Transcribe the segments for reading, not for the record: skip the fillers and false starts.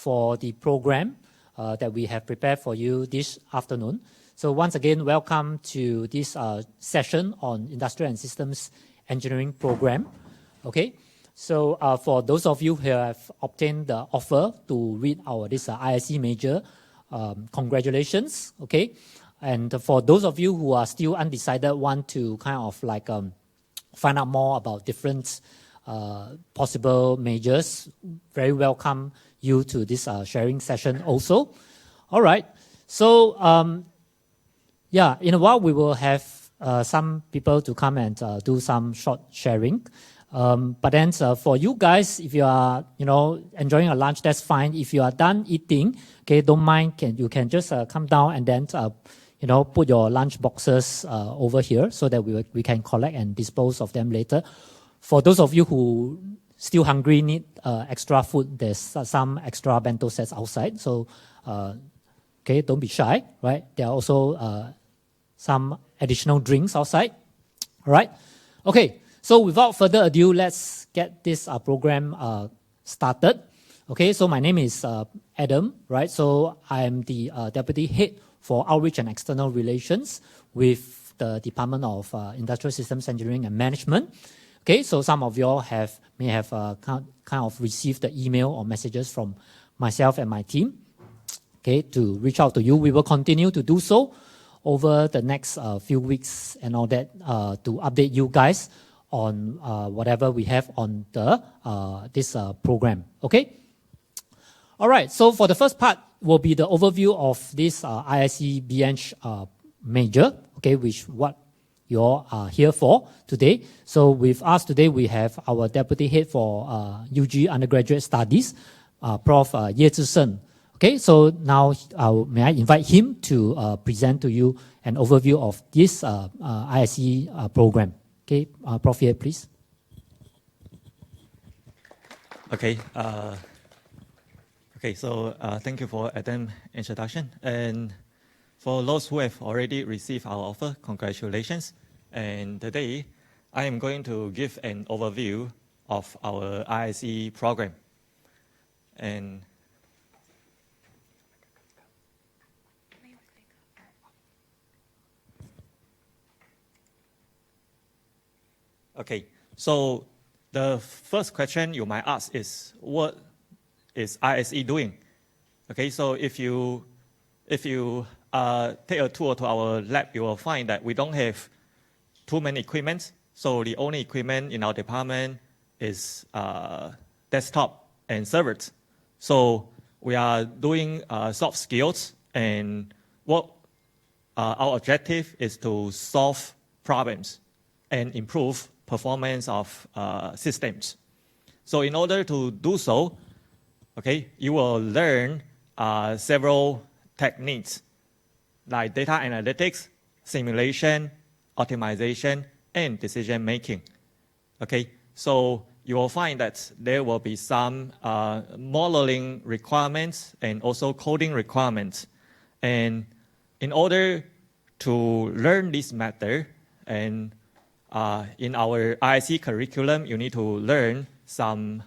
for the program that we have prepared for you this afternoon. So once again, welcome to this session on Industrial and Systems Engineering program. Okay, so for those of you who have obtained the offer to read this ISE major, congratulations. Okay, and for those of you who are still undecided, want to kind of like find out more about different possible majors, very welcome you to this sharing session also. All right, so yeah, in a while we will have some people to come and do some short sharing. But then for you guys, if you are enjoying a lunch, that's fine. If you are done eating, okay, don't mind. You can just come down and then put your lunch boxes over here so that we can collect and dispose of them later. For those of you who still hungry, need extra food, there's some extra bento sets outside. So okay, don't be shy, right? There are also some additional drinks outside. All right. Okay. So without further ado, let's get this program started. Okay. So my name is Adam, right? So I'm the Deputy Head for Outreach and External Relations with the Department of Industrial Systems Engineering and Management. Okay. So some of you all may have kind of received the email or messages from myself and my team. Okay, to reach out to you. We will continue to do so over the next few weeks and all that to update you guys on whatever we have on the this program. Okay. All right. So for the first part will be the overview of this ISE BEng major. Okay, which what you all are here for today. So with us today we have our Deputy Head for UG Undergraduate Studies, Prof. Ye Zhi-Sheng. Okay, so now may I invite him to present to you an overview of this ISE program. Okay, Prof. Ye, please. Okay. So thank you for Adam's introduction. And for those who have already received our offer, congratulations. And today, I am going to give an overview of our ISE program. And okay, so the first question you might ask is, what is ISE doing? Okay, so if you take a tour to our lab, you will find that we don't have too many equipment. So the only equipment in our department is desktop and servers. So we are doing soft skills, and what our objective is to solve problems and improve performance of systems. So in order to do so, okay, you will learn several techniques like data analytics, simulation, optimization, and decision making. Okay, so you will find that there will be some modeling requirements and also coding requirements. And in order to learn this method, and in our ISE curriculum, you need to learn some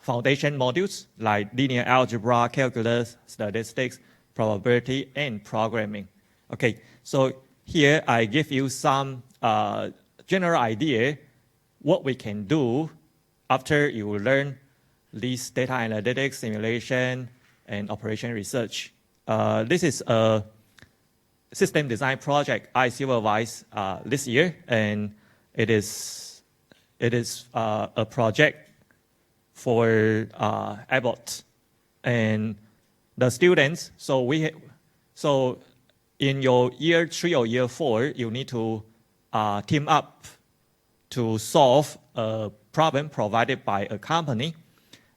foundation modules like linear algebra, calculus, statistics, probability, and programming. Okay, so here I give you some general idea what we can do after you learn these data analytics, simulation, and operation research. This is a system design project I supervised this year, and it is a project for Abbott. And the students, so in your year 3 or year 4, you need to team up to solve a problem provided by a company.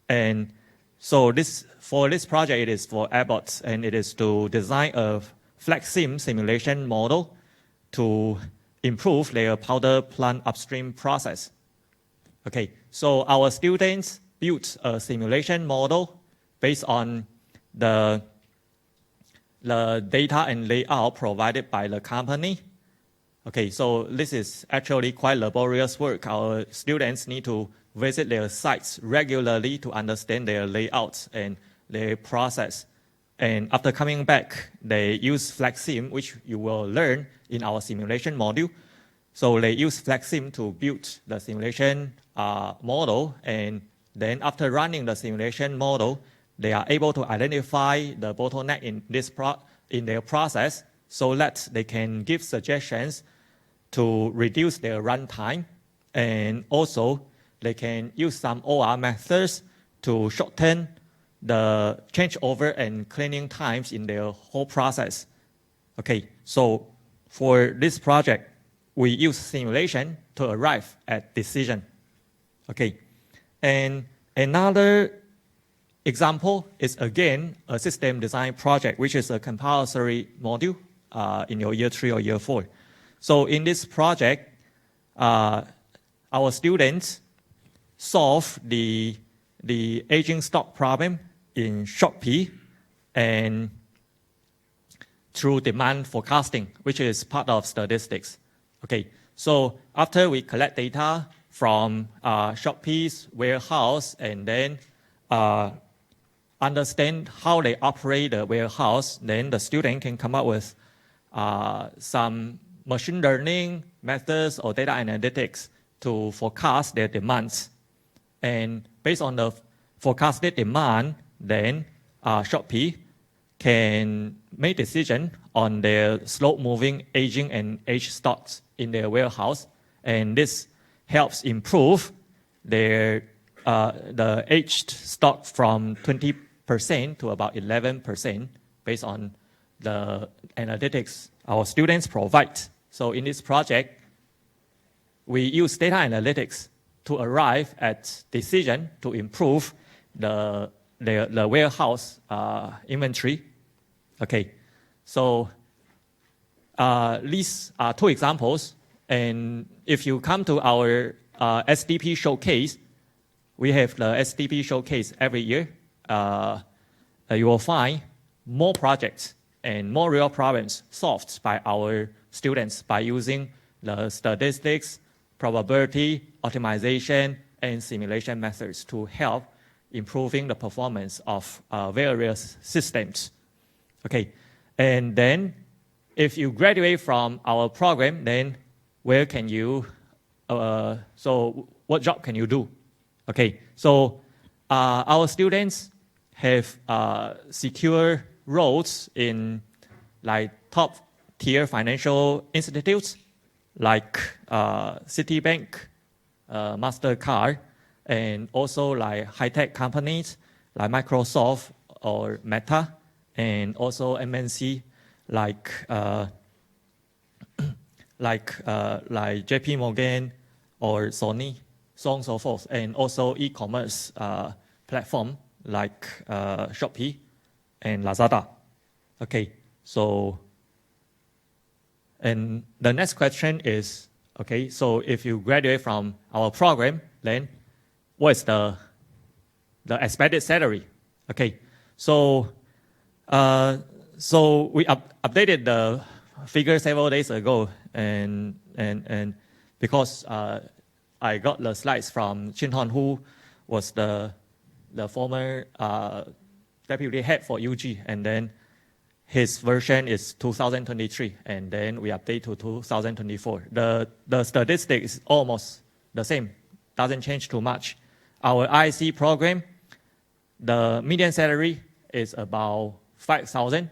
And so for this project, it is for Abbott, and it is to design a FlexSim simulation model to improve their powder plant upstream process. Okay, so our students built a simulation model based on the data and layout provided by the company. Okay, so this is actually quite laborious work. Our students need to visit their sites regularly to understand their layouts and their process. And after coming back, they use FlexSim, which you will learn in our simulation module. So they use FlexSim to build the simulation model. And then after running the simulation model, they are able to identify the bottleneck in their process so that they can give suggestions to reduce their runtime. And also, they can use some OR methods to shorten the changeover and cleaning times in their whole process. Okay, so for this project, we use simulation to arrive at decision. Okay, and another example is again a system design project, which is a compulsory module in your year 3 or year 4. So in this project, our students solve the aging stock problem in Shopee and through demand forecasting, which is part of statistics. Okay, so after we collect data from Shopee's warehouse and then understand how they operate the warehouse, then the student can come up with some machine learning methods or data analytics to forecast their demands. And based on the forecasted demand, then Shopee can make decision on their slow-moving aging and aged stocks in their warehouse. And this helps improve their the aged stock from 20% to about 11% based on the analytics our students provide. So in this project, we use data analytics to arrive at decision to improve the warehouse inventory. Okay, so these are 2 examples. And if you come to our SDP showcase, we have the SDP showcase every year. You will find more projects and more real problems solved by our students by using the statistics, probability, optimization, and simulation methods to help improving the performance of various systems. Okay, and then if you graduate from our program, then where can you, so what job can you do? Okay, so our students have secure roles in like top tier financial institutes like Citibank, MasterCard, and also like high-tech companies like Microsoft or Meta, and also MNC like JP Morgan or Sony, so on and so forth, and also e-commerce platform like Shopee and Lazada. Okay, so and the next question is, okay, so if you graduate from our program, then what is the expected salary? Okay, so so we updated the figure several days ago, and because I got the slides from Chin Hon, who was the former deputy head for UG, and then his version is 2023, and then we update to 2024. The statistic is almost the same, doesn't change too much. Our IC program, the median salary is about 5,000.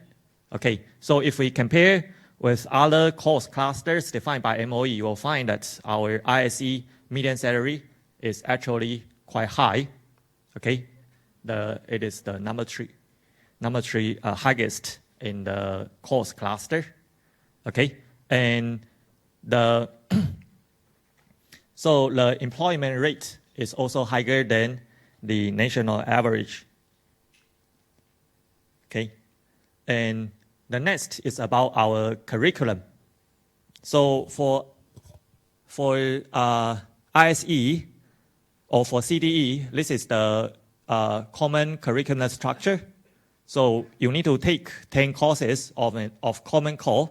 Okay, so if we compare with other course clusters defined by MOE, you will find that our ISE median salary is actually quite high. Okay, it is the number three highest in the course cluster. Okay, and so the employment rate is also higher than the national average. Okay, and the next is about our curriculum. So for ISE or for CDE, this is the common curriculum structure. So you need to take 10 courses of common core,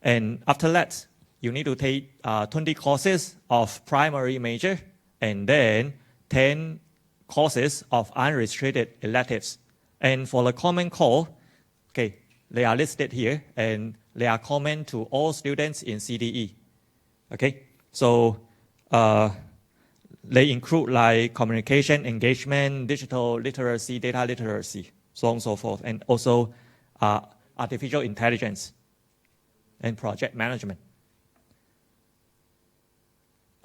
and after that, you need to take 20 courses of primary major, and then 10 courses of unrestricted electives. And for the common core, okay, they are listed here, and they are common to all students in CDE. Okay, so they include like communication, engagement, digital literacy, data literacy, so on and so forth, and also artificial intelligence and project management.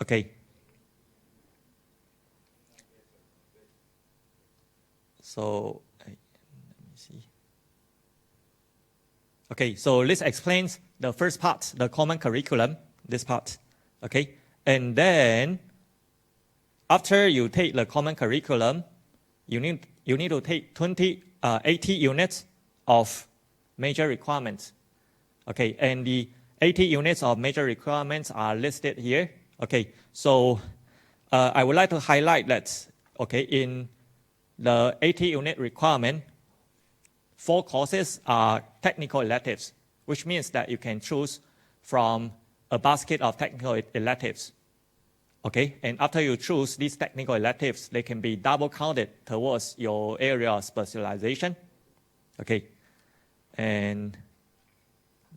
Okay. So, let me see. Okay, so this explains the first part, the common curriculum, this part. Okay, and then after you take the common curriculum, you need to take 80 units of major requirements. Okay, and the 80 units of major requirements are listed here. Okay, so I would like to highlight that, okay, in the 80 unit requirement, 4 courses are technical electives, which means that you can choose from a basket of technical electives. Okay, and after you choose these technical electives, they can be double counted towards your area of specialization. Okay, and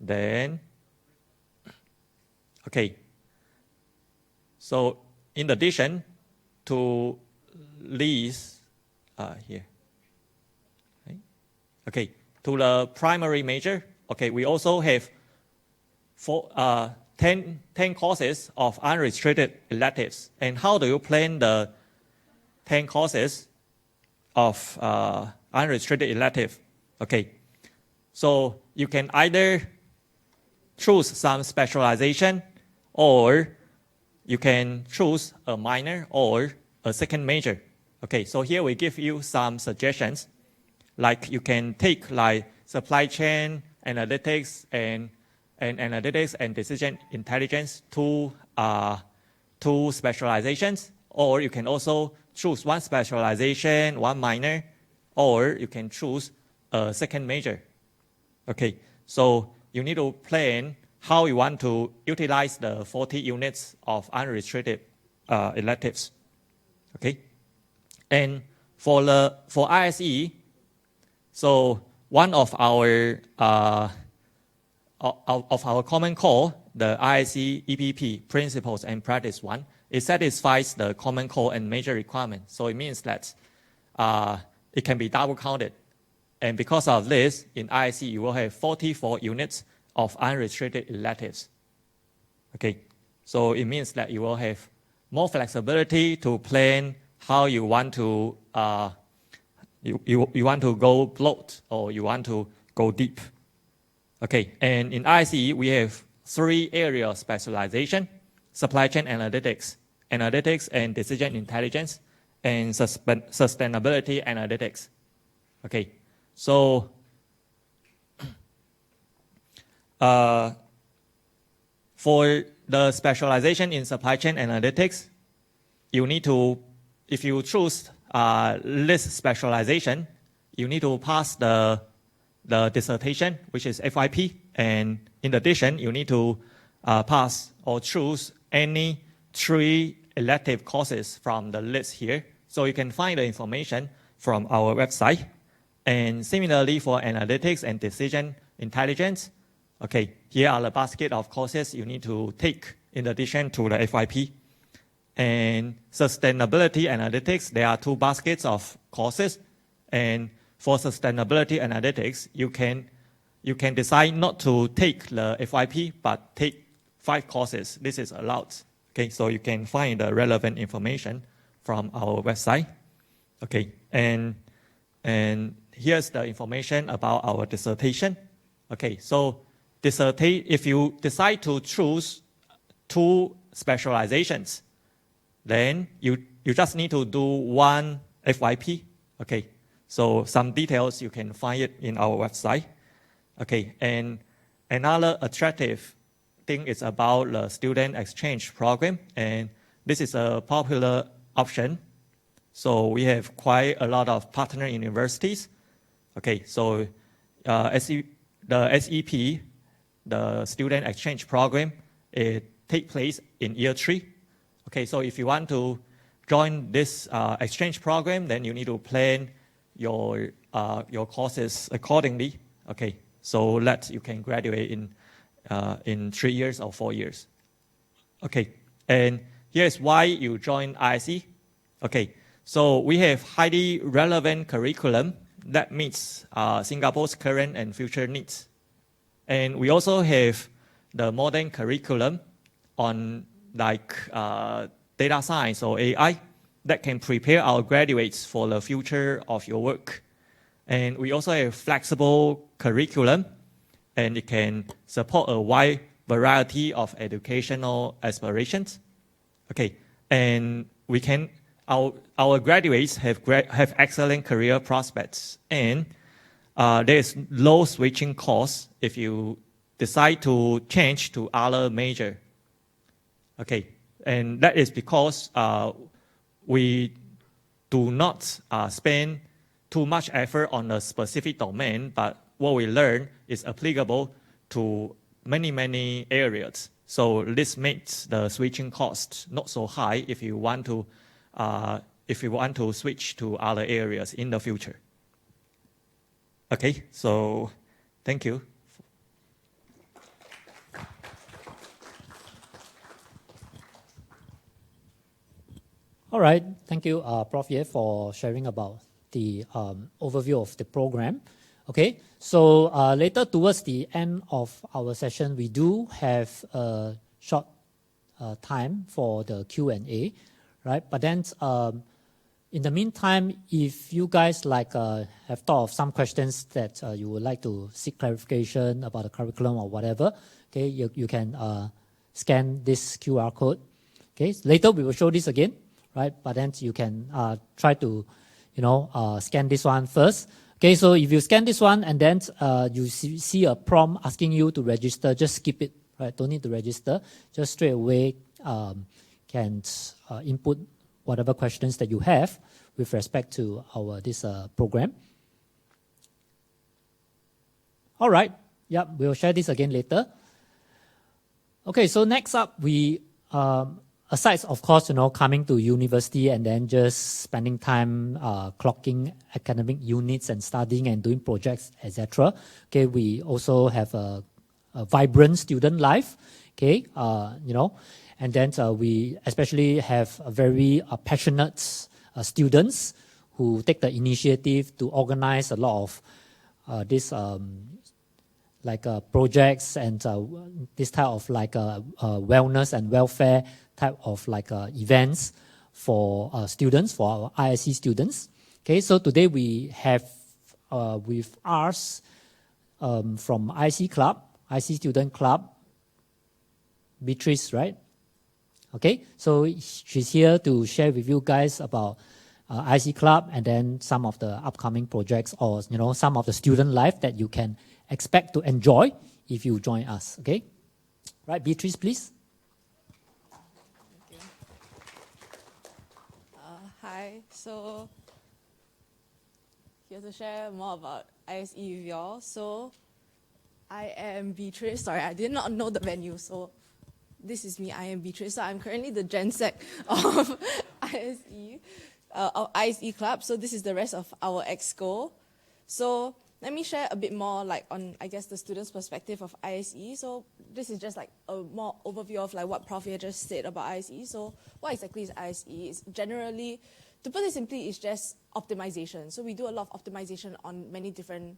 then, okay, so in addition to these, here, okay, to the primary major, okay, we also have 10 courses of unrestricted electives. And how do you plan the 10 courses of unrestricted elective? Okay, so you can either choose some specialization, or you can choose a minor or a second major. Okay, so here we give you some suggestions, like you can take like supply chain analytics and analytics and decision intelligence, two specializations, or you can also choose one specialization, one minor, or you can choose a second major. Okay, so you need to plan how you want to utilize the 40 units of unrestricted electives. Okay, and for ISE, so one of our common core, the ISE EPP Principles and Practice 1, it satisfies the common core and major requirement. So it means that it can be double counted. And because of this, in ISE, you will have 44 units of unrestricted electives. Okay, so it means that you will have more flexibility to plan how you want to you want to go broad or you want to go deep. Okay, and in ISE, we have 3 areas of specialization: supply chain analytics, analytics and decision intelligence, and sustainability analytics. Okay, so for the specialization in supply chain analytics, you need to, if you choose this specialization, you need to pass the dissertation, which is FYP, and in addition, you need to pass or choose any 3 elective courses from the list here. So you can find the information from our website. And similarly for analytics and decision intelligence, okay, here are the basket of courses you need to take in addition to the FYP. And sustainability analytics, there are 2 baskets of courses. And for sustainability analytics, you can decide not to take the FYP, but take 5 courses. This is allowed. Okay, so you can find the relevant information from our website. Okay, and here's the information about our dissertation. Okay, so if you decide to choose 2 specializations, then you just need to do 1 FYP. Okay, so some details you can find it in our website. Okay, and another attractive thing is about the student exchange program, and this is a popular option. So we have quite a lot of partner universities. Okay, so the SEP, the student exchange program, it takes place in year 3. Okay, so if you want to join this exchange program, then you need to plan your courses accordingly. Okay, so that you can graduate in 3 years or 4 years. Okay, and here's why you join ISE. Okay, so we have highly relevant curriculum that meets Singapore's current and future needs. And we also have the modern curriculum on like data science or AI that can prepare our graduates for the future of your work. And we also have flexible curriculum, and it can support a wide variety of educational aspirations. Okay, and we can our graduates have excellent career prospects, and there is low switching costs if you decide to change to other major. Okay, and that is because we do not spend too much effort on a specific domain, but what we learn is applicable to many areas. So this makes the switching cost not so high if you want to switch to other areas in the future. Okay, so thank you. All right, thank you, Prof. Ye, for sharing about the overview of the program. Okay, so later towards the end of our session, we do have a short time for the Q&A, right? But then in the meantime, if you guys have thought of some questions that you would like to seek clarification about the curriculum or whatever, okay, you can scan this QR code. Okay, later we will show this again, right? But then you can try to, scan this one first. Okay, so if you scan this one and then you see a prompt asking you to register, just skip it, right? Don't need to register. Just straight away can input whatever questions that you have with respect to this program. All right, yeah, we'll share this again later. Okay, so next up, we aside, of course, coming to university and then just spending time clocking academic units and studying and doing projects, etc. Okay, we also have a vibrant student life. Okay, and then we especially have a very passionate students who take the initiative to organize a lot of these projects and this type of wellness and welfare type of events for students, for our ISE students. Okay, so today we have with us from ISE Club, ISE Student Club, Beatrice, right? Okay, so she's here to share with you guys about ISE Club and then some of the upcoming projects or some of the student life that you can expect to enjoy if you join us. Okay, right, Beatrice, please. Hi, so here to share more about ISE with y'all. So I am Beatrice. Sorry, I did not know the venue, so this is me. I am Beatrice. So I'm currently the Gen Sec of ISE Club. So this is the rest of our EXCO. So let me share a bit more on, I guess, the student's perspective of ISE. So this is just a more overview of what Prof. just said about ISE. So what exactly is ISE? It's generally, to put it simply, it's just optimization. So we do a lot of optimization on many different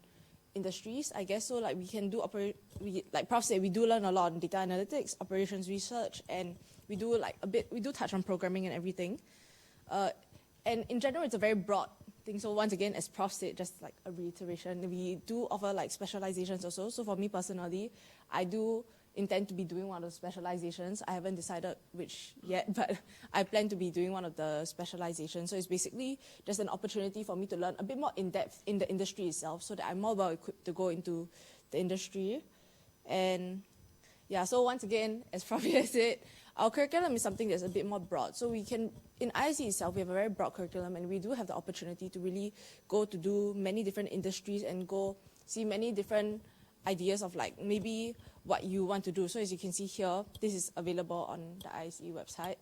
industries, I guess. So we can do, like Prof said, we do learn a lot on data analytics, operations research, and we do we do touch on programming and everything. And in general, it's a very broad thing. So once again, as Prof said, just a reiteration, we do offer specializations also. So for me personally, I do intend to be doing one of the specializations. I haven't decided which yet, but I plan to be doing one of the specializations. So it's basically just an opportunity for me to learn a bit more in depth in the industry itself so that I'm more well equipped to go into the industry. And yeah, so once again, as Prof said, our curriculum is something that's a bit more broad. So we can, in ISE itself, we have a very broad curriculum, and we do have the opportunity to really go to do many different industries and go see many different ideas of maybe what you want to do. So as you can see here, this is available on the ISE website.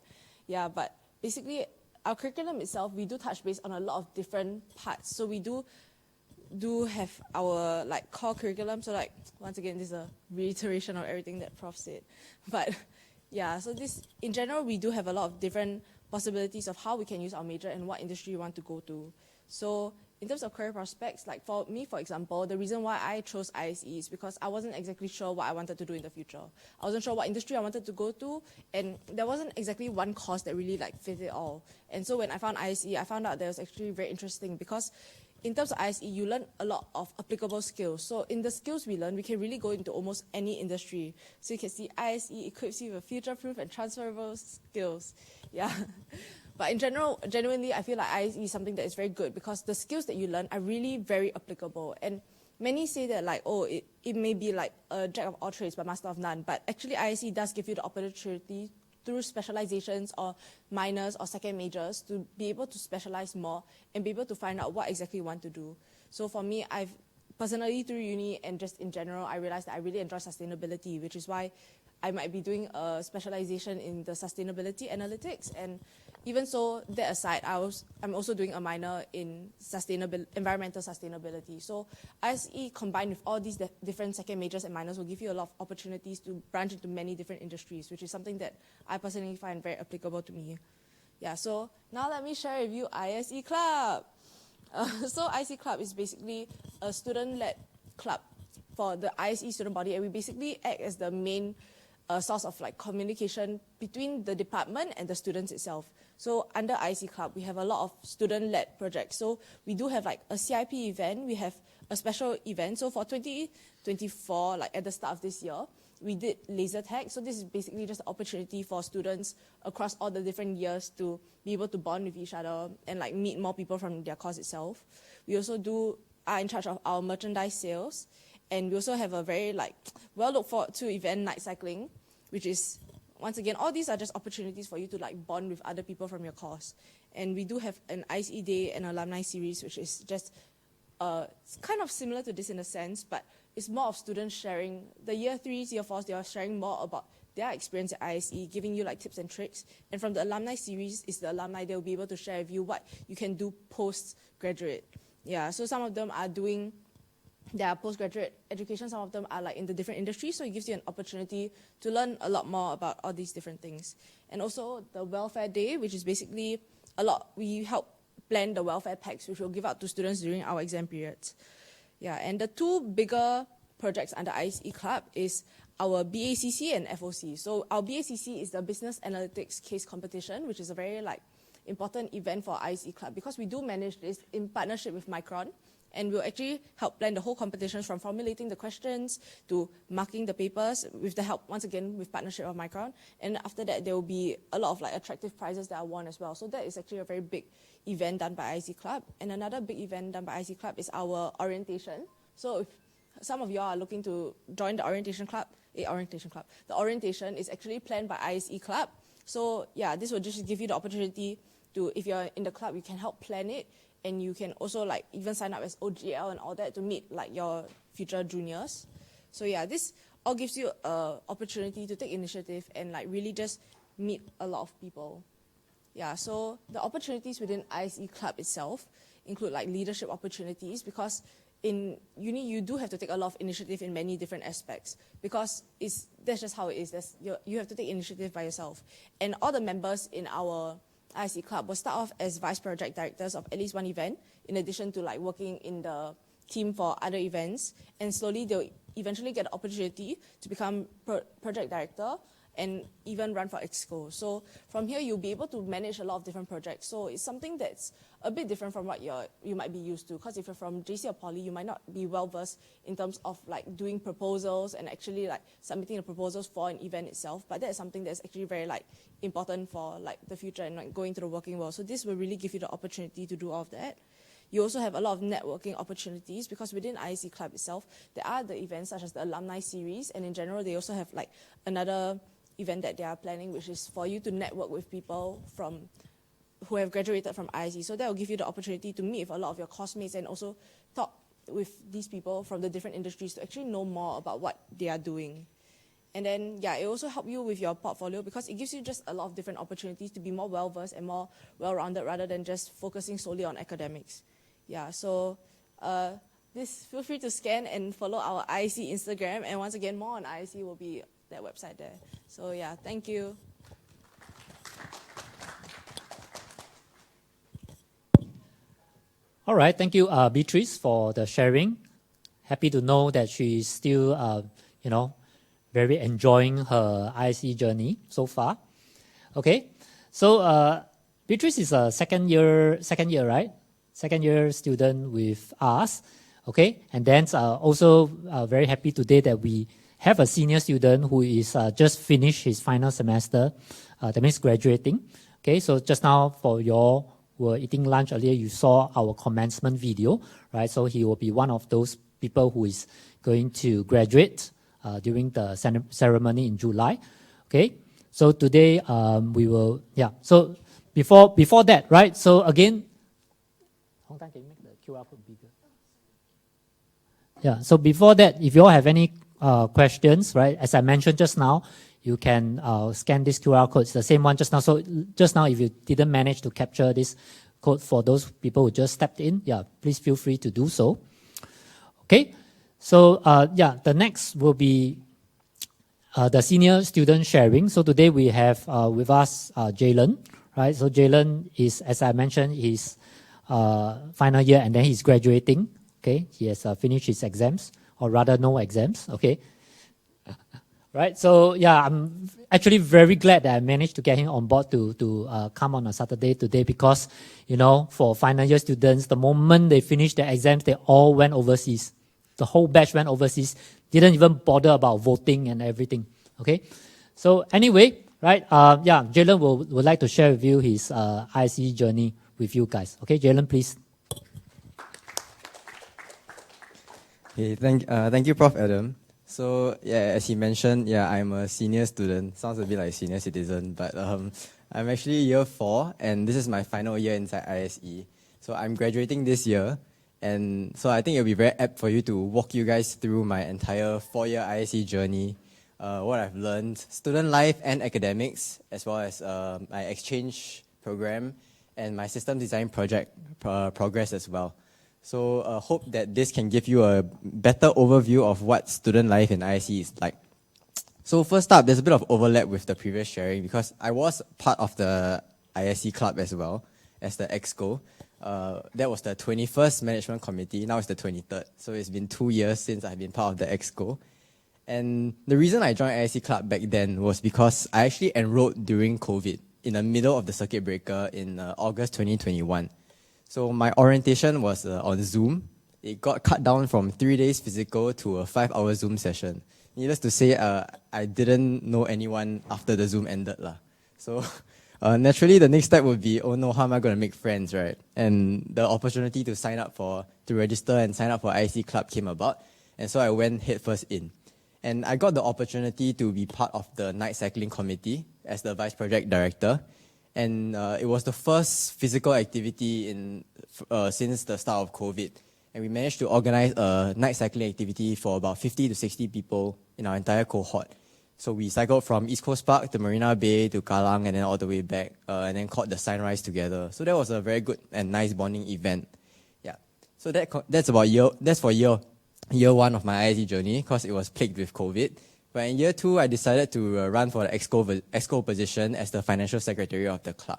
Yeah, but basically our curriculum itself, we do touch base on a lot of different parts. So we do have our like core curriculum. So like, once again, this is a reiteration of everything that Prof said. But yeah, so this, in general, we do have a lot of different possibilities of how we can use our major and what industry we want to go to. So in terms of career prospects, like for me, for example, the reason why I chose ISE is because I wasn't exactly sure what I wanted to do in the future. I wasn't sure what industry I wanted to go to, and there wasn't exactly one course that really like fit it all. And so when I found ISE, I found out that it was actually very interesting because in terms of ISE, you learn a lot of applicable skills. So in the skills we learn, we can really go into almost any industry. So you can see ISE equips you with future-proof and transferable skills. Yeah. But in general, genuinely, I feel like ISE is something that is very good because the skills that you learn are really very applicable. And many say that like, oh, it may be like a jack of all trades but master of none. But actually, ISE does give you the opportunity through specializations or minors or second majors to be able to specialize more and be able to find out what exactly you want to do. So for me, I've personally through uni and just in general, I realized that I really enjoy sustainability, which is why I might be doing a specialization in the sustainability analytics. And even so, that aside, I'm also doing a minor in environmental sustainability. So ISE combined with all these different second majors and minors will give you a lot of opportunities to branch into many different industries, which is something that I personally find very applicable to me. Yeah, so now let me share with you ISE Club. So ISE Club is basically a student-led club for the ISE student body, and we basically act as the main source of like communication between the department and the students itself. So under ISE Club, we have a lot of student-led projects. So we do have like a CIP event, we have a special event. So for 2024, like at the start of this year, we did laser tag. So this is basically just an opportunity for students across all the different years to be able to bond with each other and like meet more people from their course itself. We also are in charge of our merchandise sales. And we also have a very like well looked forward to event, night cycling, which is, once again, all these are just opportunities for you to like bond with other people from your course. And we do have an ISE Day and alumni series, which is just it's kind of similar to this in a sense, but it's more of students sharing. The year 3s, year 4s, they are sharing more about their experience at ISE, giving you like tips and tricks. And from the alumni series, is the alumni, they'll be able to share with you what you can do post-graduate. Yeah, so some of them are doing their postgraduate education, some of them are like in the different industries, so it gives you an opportunity to learn a lot more about all these different things. And also the welfare day, which is basically we help plan the welfare packs, which we'll give out to students during our exam periods. Yeah, and the two bigger projects under ISE Club is our BACC and FOC. So our BACC is the Business Analytics Case Competition, which is a very like important event for ISE Club because we do manage this in partnership with Micron. And we'll actually help plan the whole competitions from formulating the questions to marking the papers with the help, once again, with partnership of Micron. And after that, there will be a lot of like attractive prizes that are won as well. So that is actually a very big event done by ISE Club. And another big event done by ISE Club is our orientation. So if some of you are looking to join the orientation club, the orientation is actually planned by ISE Club. So yeah, this will just give you the opportunity to, if you're in the club, you can help plan it. And you can also like even sign up as OGL and all that to meet like your future juniors. So yeah, this all gives you an opportunity to take initiative and like really just meet a lot of people. Yeah, so the opportunities within ISE Club itself include like leadership opportunities because in uni you do have to take a lot of initiative in many different aspects because that's just how it is. You have to take initiative by yourself. And all the members in our ISE Club will start off as vice project directors of at least one event, in addition to like working in the team for other events. And slowly they'll eventually get the opportunity to become project director and even run for Exco. So from here, you'll be able to manage a lot of different projects. So it's something that's a bit different from what you might be used to. Because if you're from JC or Poly, you might not be well versed in terms of like doing proposals and actually like submitting the proposals for an event itself. But that is something that's actually very like important for like the future and like going to the working world. So this will really give you the opportunity to do all of that. You also have a lot of networking opportunities because within ISE Club itself, there are the events such as the alumni series, and in general, they also have like another event that they are planning, which is for you to network with people who have graduated from ISE. So that will give you the opportunity to meet with a lot of your classmates and also talk with these people from the different industries to actually know more about what they are doing. And then, yeah, it also helps you with your portfolio because it gives you just a lot of different opportunities to be more well-versed and more well-rounded rather than just focusing solely on academics. Yeah, so feel free to scan and follow our ISE Instagram. And once again, more on ISE will be that website there. So yeah, thank you. All right, thank you, Beatrice, for the sharing. Happy to know that she's still, very enjoying her ISE journey so far. Okay, so Beatrice is a second year, right? Second year student with us. Okay, and then also very happy today that we have a senior student who is just finished his final semester, that means graduating. Okay, so just now for your were eating lunch earlier, you saw our commencement video, right? So he will be one of those people who is going to graduate during the ceremony in July. Okay, so today we will, so before that, right? So again, Hong Tan, can you make the QR code bigger? Yeah, so before that, if you all have any questions, right, as I mentioned just now, you can scan this QR code. It's the same one just now. So just now, if you didn't manage to capture this code for those people who just stepped in, please feel free to do so. Okay, so the next will be the senior student sharing. So today we have with us Jalen, right? So Jalen is, as I mentioned, he's final year and then he's graduating. Okay, he has finished his exams, or rather no exams. Okay. Right, so I'm actually very glad that I managed to get him on board to come on a Saturday today because, for final year students, the moment they finished their exams, they all went overseas. The whole batch went overseas, didn't even bother about voting and everything. Okay, so anyway, right, Jalen would like to share with you his ISE journey with you guys. Okay, Jalen, please. Okay, thank you, Prof. Adam. So as he mentioned, I'm a senior student. Sounds a bit like senior citizen, but I'm actually year 4, and this is my final year inside ISE. So I'm graduating this year, and so I think it'll be very apt for you to walk you guys through my entire 4-year ISE journey, what I've learned, student life and academics, as well as my exchange program and my system design project progress as well. So hope that this can give you a better overview of what student life in ISE is like. So first up, there's a bit of overlap with the previous sharing because I was part of the ISE club as well as the EXCO. That was the 21st management committee. Now it's the 23rd. So it's been 2 years since I've been part of the EXCO. And the reason I joined ISE club back then was because I actually enrolled during COVID in the middle of the circuit breaker in August 2021. So my orientation was on Zoom. It got cut down from 3 days physical to a 5-hour Zoom session. Needless to say, I didn't know anyone after the Zoom ended. So naturally, the next step would be, oh no, how am I going to make friends, right? And the opportunity to register and sign up for ISE Club came about. And so I went headfirst in. And I got the opportunity to be part of the night cycling committee as the vice project director. And it was the first physical activity since the start of COVID. And we managed to organize a night cycling activity for about 50 to 60 people in our entire cohort. So we cycled from East Coast Park to Marina Bay to Kallang and then all the way back and then caught the sunrise together. So that was a very good and nice bonding event. Yeah. So that's for year 1 of my ISE journey because it was plagued with COVID. But in year 2, I decided to run for the EXCO position as the financial secretary of the club.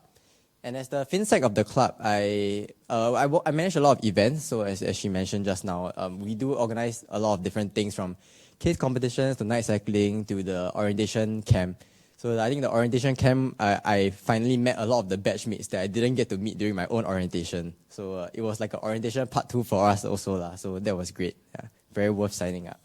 And as the FinSec of the club, I manage a lot of events. So as she mentioned just now, we do organize a lot of different things from case competitions to night cycling to the orientation camp. So I think the orientation camp, I finally met a lot of the batchmates that I didn't get to meet during my own orientation. So it was like an orientation part 2 for us also. So that was great. Yeah, very worth signing up.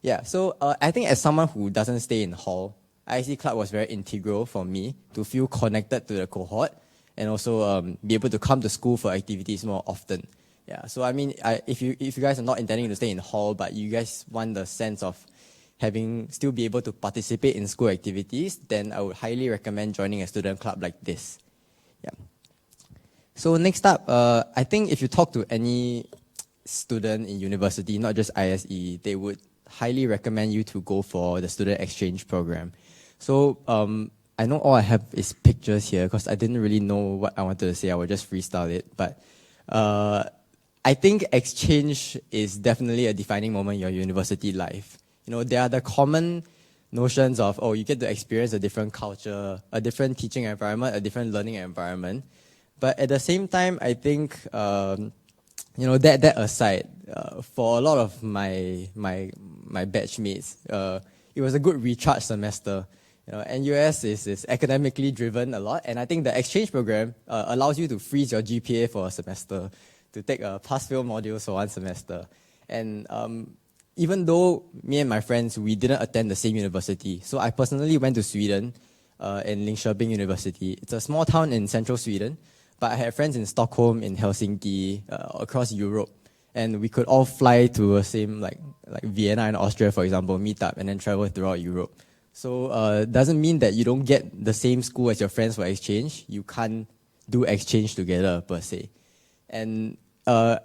Yeah, so I think as someone who doesn't stay in hall, ISE Club was very integral for me to feel connected to the cohort and also be able to come to school for activities more often. Yeah, so I mean, if you guys are not intending to stay in hall, but you guys want the sense of still be able to participate in school activities, then I would highly recommend joining a student club like this. Yeah. So next up, I think if you talk to any student in university, not just ISE, they would highly recommend you to go for the student exchange program. So I know all I have is pictures here because I didn't really know what I wanted to say. I will just freestyle it. But I think exchange is definitely a defining moment in your university life. You know, there are the common notions of, oh, you get to experience a different culture, a different teaching environment, a different learning environment. But at the same time, I think, you know, that aside, for a lot of my batchmates, it was a good recharge semester. You know, NUS is academically driven a lot, and I think the exchange program allows you to freeze your GPA for a semester, to take pass-fail modules for one semester. And even though me and my friends, we didn't attend the same university, so I personally went to Sweden, in Linköping University. It's a small town in central Sweden, but I had friends in Stockholm, in Helsinki, across Europe, and we could all fly to the same, like Vienna in Austria, for example, meet up and then travel throughout Europe. So it doesn't mean that you don't get the same school as your friends for exchange. You can't do exchange together per se. And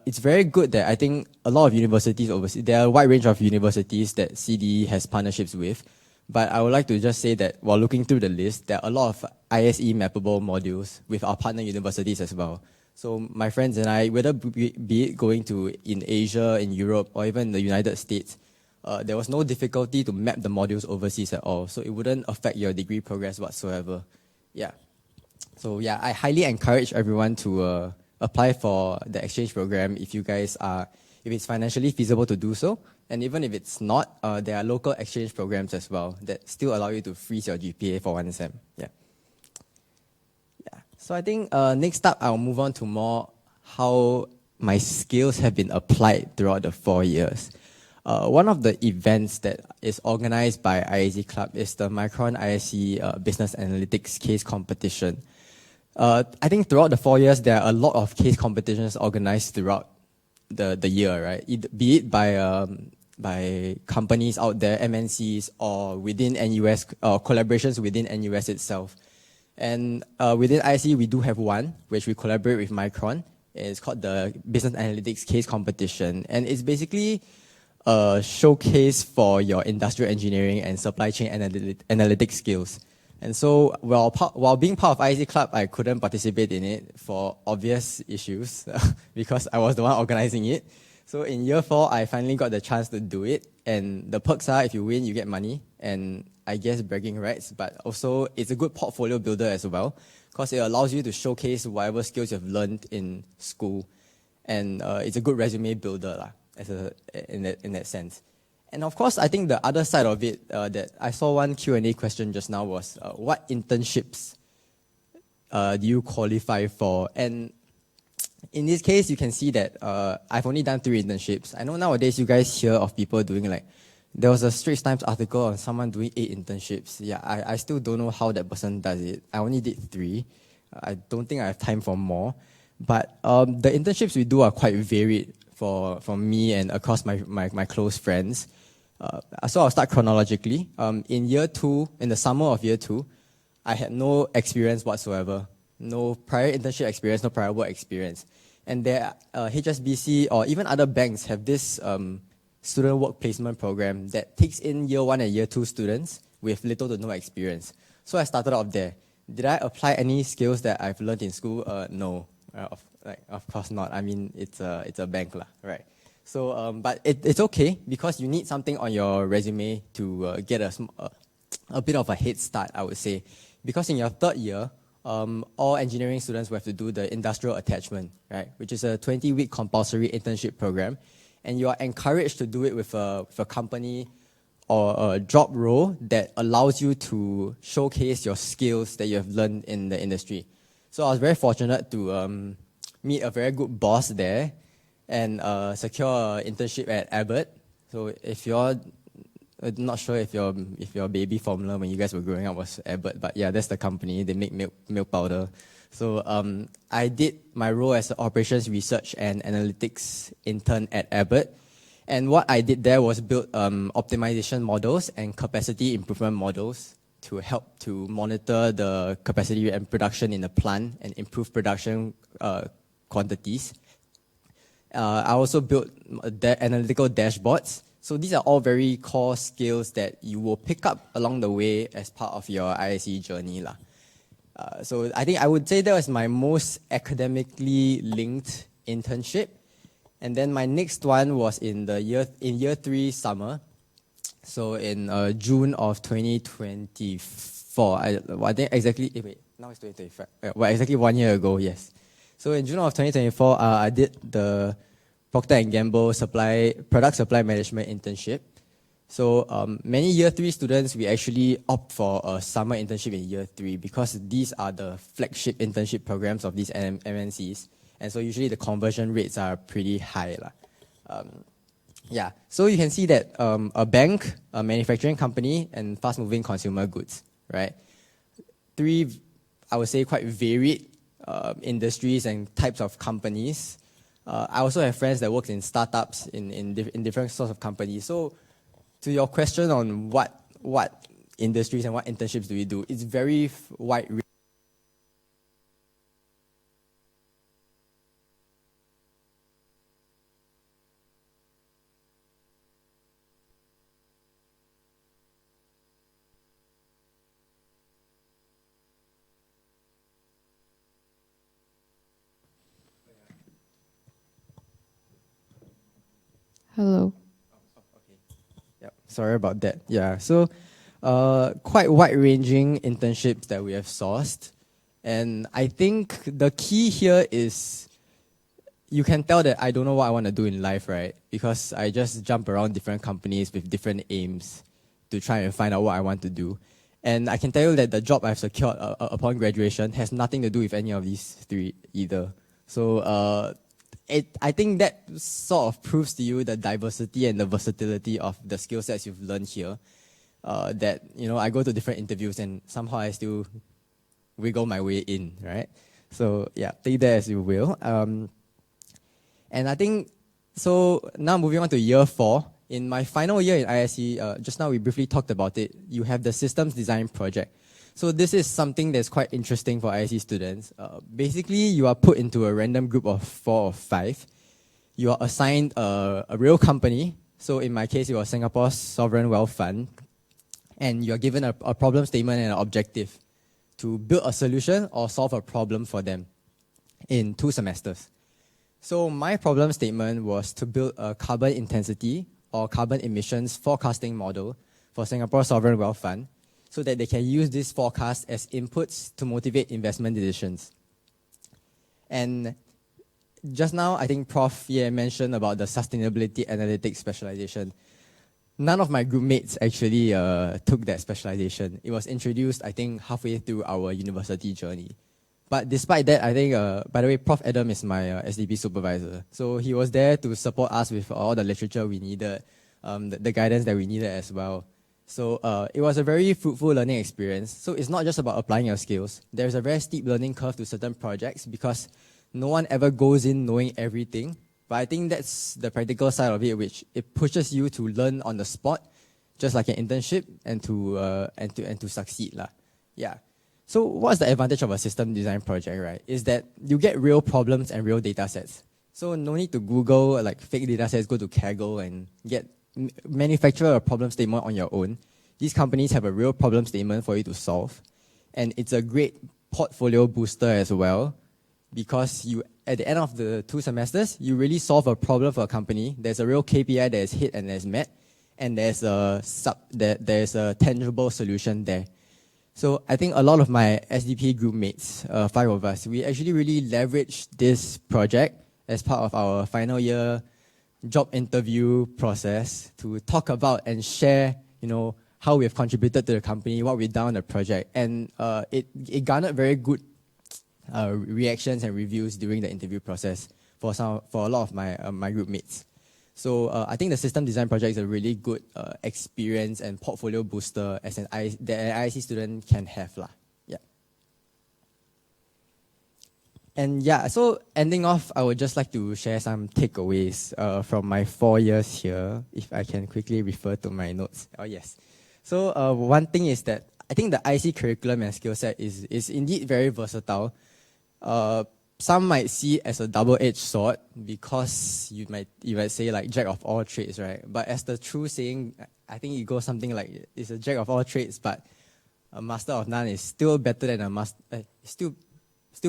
it's very good that I think a lot of universities overseas, there are a wide range of universities that CDE has partnerships with. But I would like to just say that while looking through the list, there are a lot of ISE mappable modules with our partner universities as well. So my friends and I, whether be it going to in Asia, in Europe, or even the United States, there was no difficulty to map the modules overseas at all. So it wouldn't affect your degree progress whatsoever. Yeah. So yeah, I highly encourage everyone to apply for the exchange program if it's financially feasible to do so. And even if it's not, there are local exchange programs as well that still allow you to freeze your GPA for one sem. Yeah. So I think next up, I'll move on to more how my skills have been applied throughout the 4 years. One of the events that is organized by ISE Club is the Micron ISE Business Analytics Case Competition. I think throughout the 4 years, there are a lot of case competitions organized throughout the year, right? Be it by companies out there, MNCs, or within NUS, or collaborations within NUS itself. And within ISE, we do have one, which we collaborate with Micron. It's called the Business Analytics Case Competition. And it's basically a showcase for your industrial engineering and supply chain analytics skills. And so while being part of ISE Club, I couldn't participate in it for obvious issues because I was the one organizing it. So in year 4, I finally got the chance to do it. And the perks are, if you win, you get money. And I guess bragging rights, but also it's a good portfolio builder as well, because it allows you to showcase whatever skills you've learned in school. And it's a good resume builder in that sense. And of course, I think the other side of it, that I saw one Q&A question just now was, what internships do you qualify for? And in this case, you can see that I've only done 3 internships. I know nowadays you guys hear of people doing there was a Straits Times article on someone doing 8 internships. Yeah, I still don't know how that person does it. I only did 3. I don't think I have time for more. But the internships we do are quite varied for me and across my close friends. So I'll start chronologically. In year 2, in the summer of year 2, I had no experience whatsoever. No prior internship experience, no prior work experience. And there, HSBC or even other banks have this student work placement program that takes in year 1 and year 2 students with little to no experience. So I started off there. Did I apply any skills that I've learned in school? No, of course not. I mean, it's a bank, right? So, but it's okay because you need something on your resume to get a bit of a head start, I would say. Because in your 3rd year, all engineering students will have to do the industrial attachment, right? Which is a 20-week compulsory internship program. And you are encouraged to do it with a company or a job role that allows you to showcase your skills that you have learned in the industry. So I was very fortunate to meet a very good boss there and secure an internship at Abbott. So if you're not sure if your baby formula when you guys were growing up was Abbott, but yeah, that's the company. They make milk powder. So I did my role as an operations research and analytics intern at Abbott. And what I did there was build optimization models and capacity improvement models to help to monitor the capacity and production in the plant and improve production quantities. I also built analytical dashboards So these are all very core skills that you will pick up along the way as part of your ISE journey lah. So I think I would say that was my most academically linked internship. And then my next one was in year 3 summer. So in June of 2024, I think exactly, now it's 2025. Well, exactly 1 year ago, yes. So in June of 2024, I did the Procter & Gamble product supply management internship. So many year 3 students, we actually opt for a summer internship in year 3 because these are the flagship internship programs of these MNCs. And so usually the conversion rates are pretty high. Yeah, so you can see that a bank, a manufacturing company, and fast-moving consumer goods, right? 3, I would say, quite varied industries and types of companies. I also have friends that work in startups in different sorts of companies. So to your question on what industries and what internships do we do, it's very wide. Hello. Okay. Yep. Sorry about that. Yeah. So, quite wide-ranging internships that we have sourced, and I think the key here is you can tell that I don't know what I want to do in life, right? Because I just jump around different companies with different aims to try and find out what I want to do. And I can tell you that the job I've secured upon graduation has nothing to do with any of these 3 either. So, I think that sort of proves to you the diversity and the versatility of the skill sets you've learned here. That, I go to different interviews and somehow I still wiggle my way in, right? So yeah, take that as you will. And I think, so now moving on to year 4. In my final year in ISE, just now we briefly talked about it, you have the systems design project. So this is something that's quite interesting for ISE students. Basically, you are put into a random group of 4 or 5. You are assigned a real company. So in my case, it was Singapore's Sovereign Wealth Fund. And you are given a problem statement and an objective to build a solution or solve a problem for them in 2 semesters. So my problem statement was to build a carbon intensity or carbon emissions forecasting model for Singapore's Sovereign Wealth Fund, so that they can use this forecast as inputs to motivate investment decisions. And just now, I think Prof. Ye mentioned about the sustainability analytics specialization. None of my group mates actually took that specialization. It was introduced, I think, halfway through our university journey. But despite that, I think, by the way, Prof. Adam is my SDP supervisor. So he was there to support us with all the literature we needed, the guidance that we needed as well. So it was a very fruitful learning experience. So it's not just about applying your skills. There's a very steep learning curve to certain projects because no one ever goes in knowing everything. But I think that's the practical side of it, which it pushes you to learn on the spot, just like an internship, and to succeed lah. Yeah. So what's the advantage of a system design project, right? Is that you get real problems and real data sets. So no need to Google like fake data sets, go to Kaggle and manufacture a problem statement on your own. These companies have a real problem statement for you to solve. And it's a great portfolio booster as well, because you, at the end of the 2 semesters, you really solve a problem for a company. There's a real KPI that is hit and that is met, and there's a tangible solution there. So I think a lot of my SDP group mates, 5 of us, we actually really leveraged this project as part of our final year job interview process to talk about and share, how we have contributed to the company, what we've done on the project. And it garnered very good reactions and reviews during the interview process for a lot of my group mates. So I think the system design project is a really good experience and portfolio booster as that an ISE student can have lah. Yeah. And yeah, so ending off, I would just like to share some takeaways from my 4 years here, if I can quickly refer to my notes. Oh yes. So one thing is that I think the IC curriculum and skill set is indeed very versatile. some might see as a double-edged sword because you might say like jack of all trades, right? But as the true saying, I think it goes something like it's a jack of all trades, but a master of none is still better than a master. Still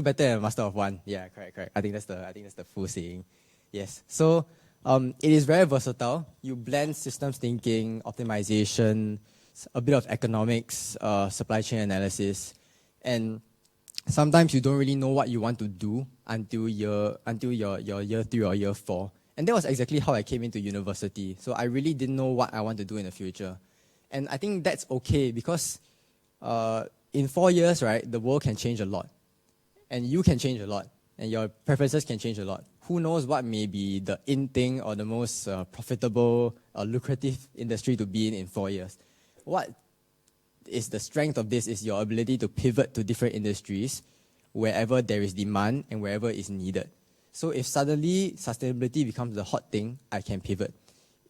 better than a master of one. Yeah, correct. I think that's the full saying. Yes. So it is very versatile. You blend systems thinking, optimization, a bit of economics, supply chain analysis, and sometimes you don't really know what you want to do until your year 3 or year 4. And that was exactly how I came into university. So I really didn't know what I want to do in the future. And I think that's okay because in 4 years, right, the world can change a lot. And you can change a lot. And your preferences can change a lot. Who knows what may be the in thing or the most profitable or lucrative industry to be in 4 years. What is the strength of this is your ability to pivot to different industries wherever there is demand and wherever it's needed. So if suddenly sustainability becomes the hot thing, I can pivot.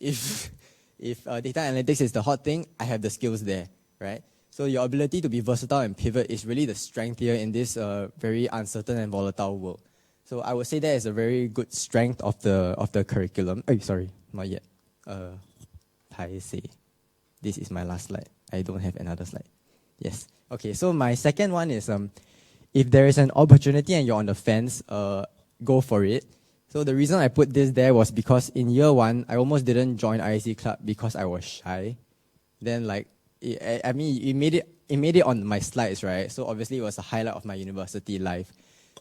If data analytics is the hot thing, I have the skills there, right? So your ability to be versatile and pivot is really the strength here in this very uncertain and volatile world. So I would say that is a very good strength of the curriculum. Oh, sorry, not yet. I say, this is my last slide. I don't have another slide. Yes. Okay, so my second one is if there is an opportunity and you're on the fence, go for it. So the reason I put this there was because in year 1, I almost didn't join ISE Club because I was shy. Then it made it on my slides, right? So obviously it was a highlight of my university life.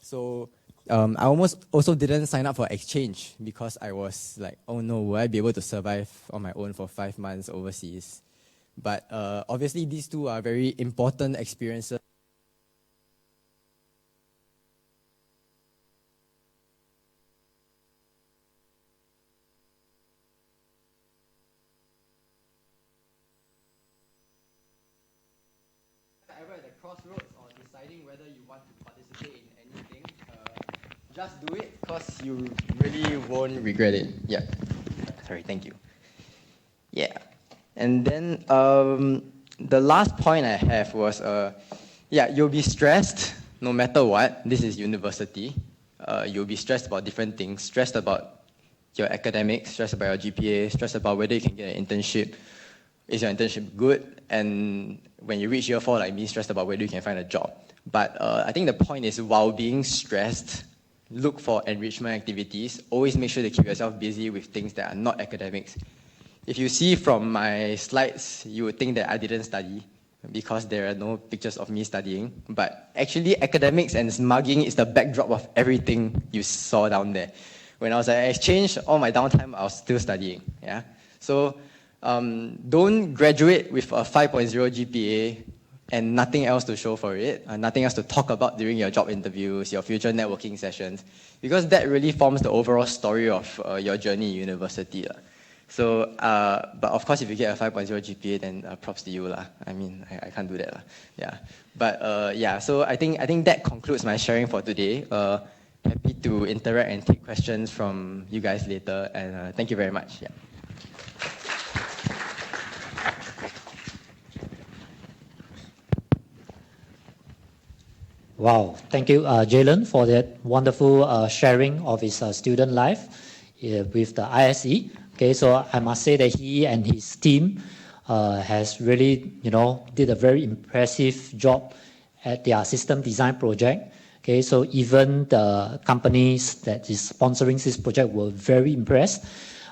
So I almost also didn't sign up for exchange because I was like, oh no, will I be able to survive on my own for 5 months overseas? But obviously these two are very important experiences. Ever at the crossroads or deciding whether you want to participate in anything, just do it because you really won't regret it. Yeah. Sorry, thank you. Yeah. And then the last point I have was, you'll be stressed no matter what. This is university. You'll be stressed about different things, stressed about your academics, stressed about your GPA, stressed about whether you can get an internship. Is your internship good? And when you reach year 4, like me, stressed about whether you can find a job. But I think the point is, while being stressed, look for enrichment activities. Always make sure to keep yourself busy with things that are not academics. If you see from my slides, you would think that I didn't study because there are no pictures of me studying. But actually, academics and mugging is the backdrop of everything you saw down there. When I was at exchange, all my downtime, I was still studying. Yeah. So don't graduate with a 5.0 GPA and nothing else to show for it, nothing else to talk about during your job interviews, your future networking sessions, because that really forms the overall story of your journey in university. So, but of course, if you get a 5.0 GPA, then props to you lah. I mean, I can't do that lah. Yeah, but yeah. So I think that concludes my sharing for today. Happy to interact and take questions from you guys later. And thank you very much. Yeah. Wow, thank you, Jalen, for that wonderful sharing of his student life with the ISE. Okay, so I must say that he and his team has really, did a very impressive job at their system design project. Okay, so even the companies that is sponsoring this project were very impressed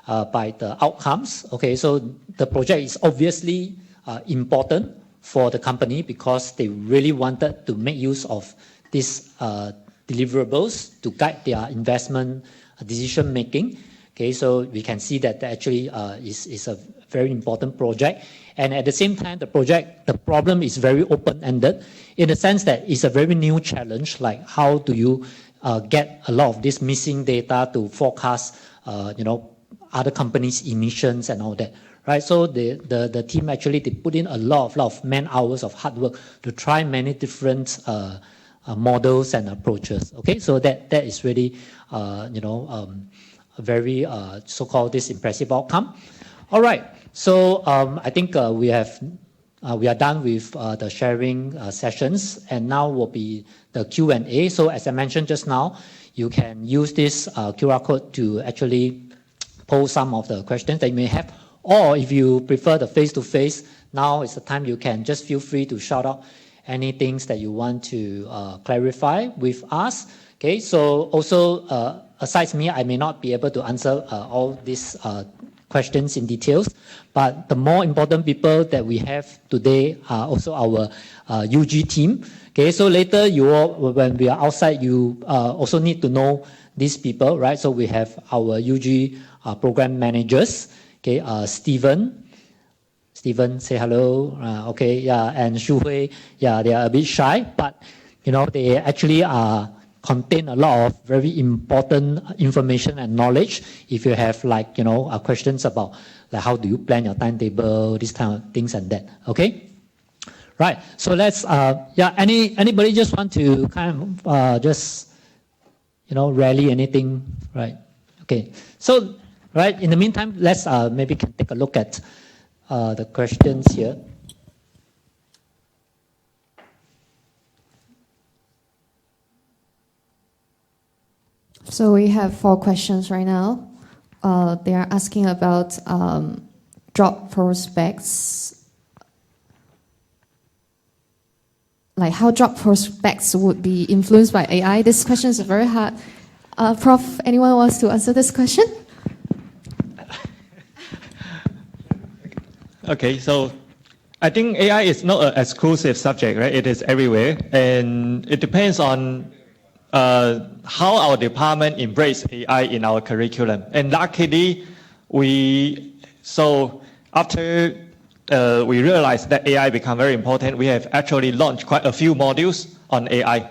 by the outcomes. Okay, so the project is obviously important for the company because they really wanted to make use of these deliverables to guide their investment decision making. Okay, so we can see that actually is a very important project. And at the same time, the problem is very open-ended in the sense that it's a very new challenge, like how do you get a lot of this missing data to forecast, other companies' emissions and all that, right? So the team actually, they put in a lot of man hours of hard work to try many different models and approaches. Okay, so that is really, a very so-called this impressive outcome. All right, so I think we have we are done with the sharing sessions, and now will be the Q&A. So as I mentioned just now, you can use this QR code to actually post some of the questions that you may have. Or if you prefer the face-to-face, now is the time you can just feel free to shout out any things that you want to clarify with us. Okay, so also aside me, I may not be able to answer all these questions in details, but the more important people that we have today are also our UG team. Okay, so later you all, when we are outside, you also need to know these people, right? So we have our UG program managers. Okay, Stephen, say hello. Okay, yeah, and Shu Hui, yeah, they are a bit shy, but you know they actually contain a lot of very important information and knowledge. If you have like questions about like how do you plan your timetable, these kind of things and that. Okay, right. So let's anybody just want to kind of just rally anything, right? Okay. So right in the meantime, let's maybe can take a look at the questions here. So we have 4 questions right now. They are asking about job prospects, like how job prospects would be influenced by AI. This question is very hard. Prof, anyone wants to answer this question? Okay, so I think AI is not an exclusive subject, right? It is everywhere, and it depends on how our department embrace AI in our curriculum. And luckily, after we realized that AI become very important, we have actually launched quite a few modules on AI.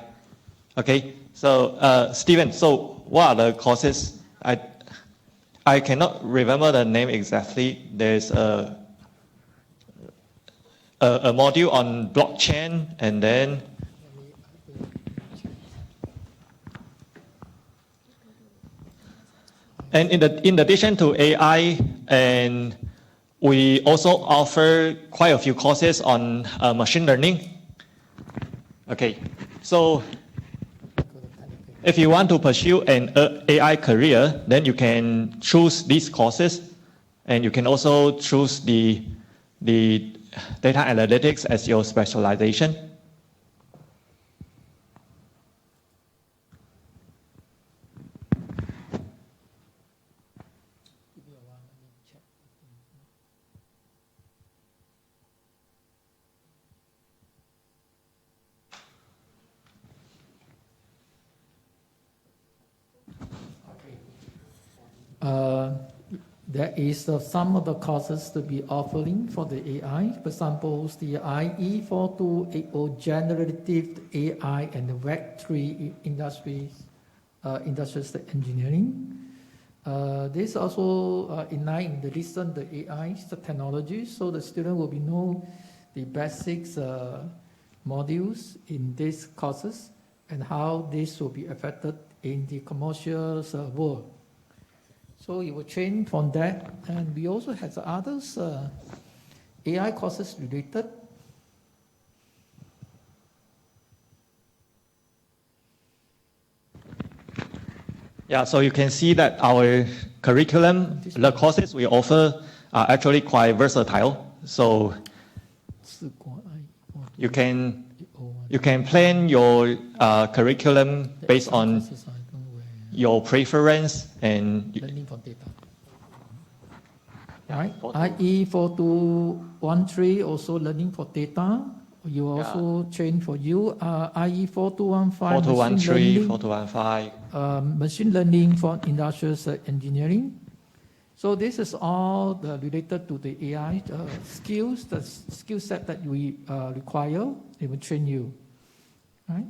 Okay, so Stephen, so what are the courses? I cannot remember the name exactly. There's a module on blockchain, and then in addition to AI, and we also offer quite a few courses on machine learning. Okay, so if you want to pursue an AI career, then you can choose these courses, and you can also choose the data analytics as your specialization. There is some of the courses to be offering for the AI. For example, the IE4280 Generative AI and Web3 Industrial Engineering. This also in line in the recent AI technology, so the student will know the basics modules in these courses and how this will be affected in the commercial world. So you will train from that, and we also have others AI courses related. Yeah, so you can see that our curriculum, the courses we offer are actually quite versatile. So you can plan your curriculum based on your preference and learning from data. Right. IE4213 also learning for data. You also train for you. IE4215 4215 machine learning for industrial engineering. So this is all related to the AI skills, the skill set that we require. They will train you, right?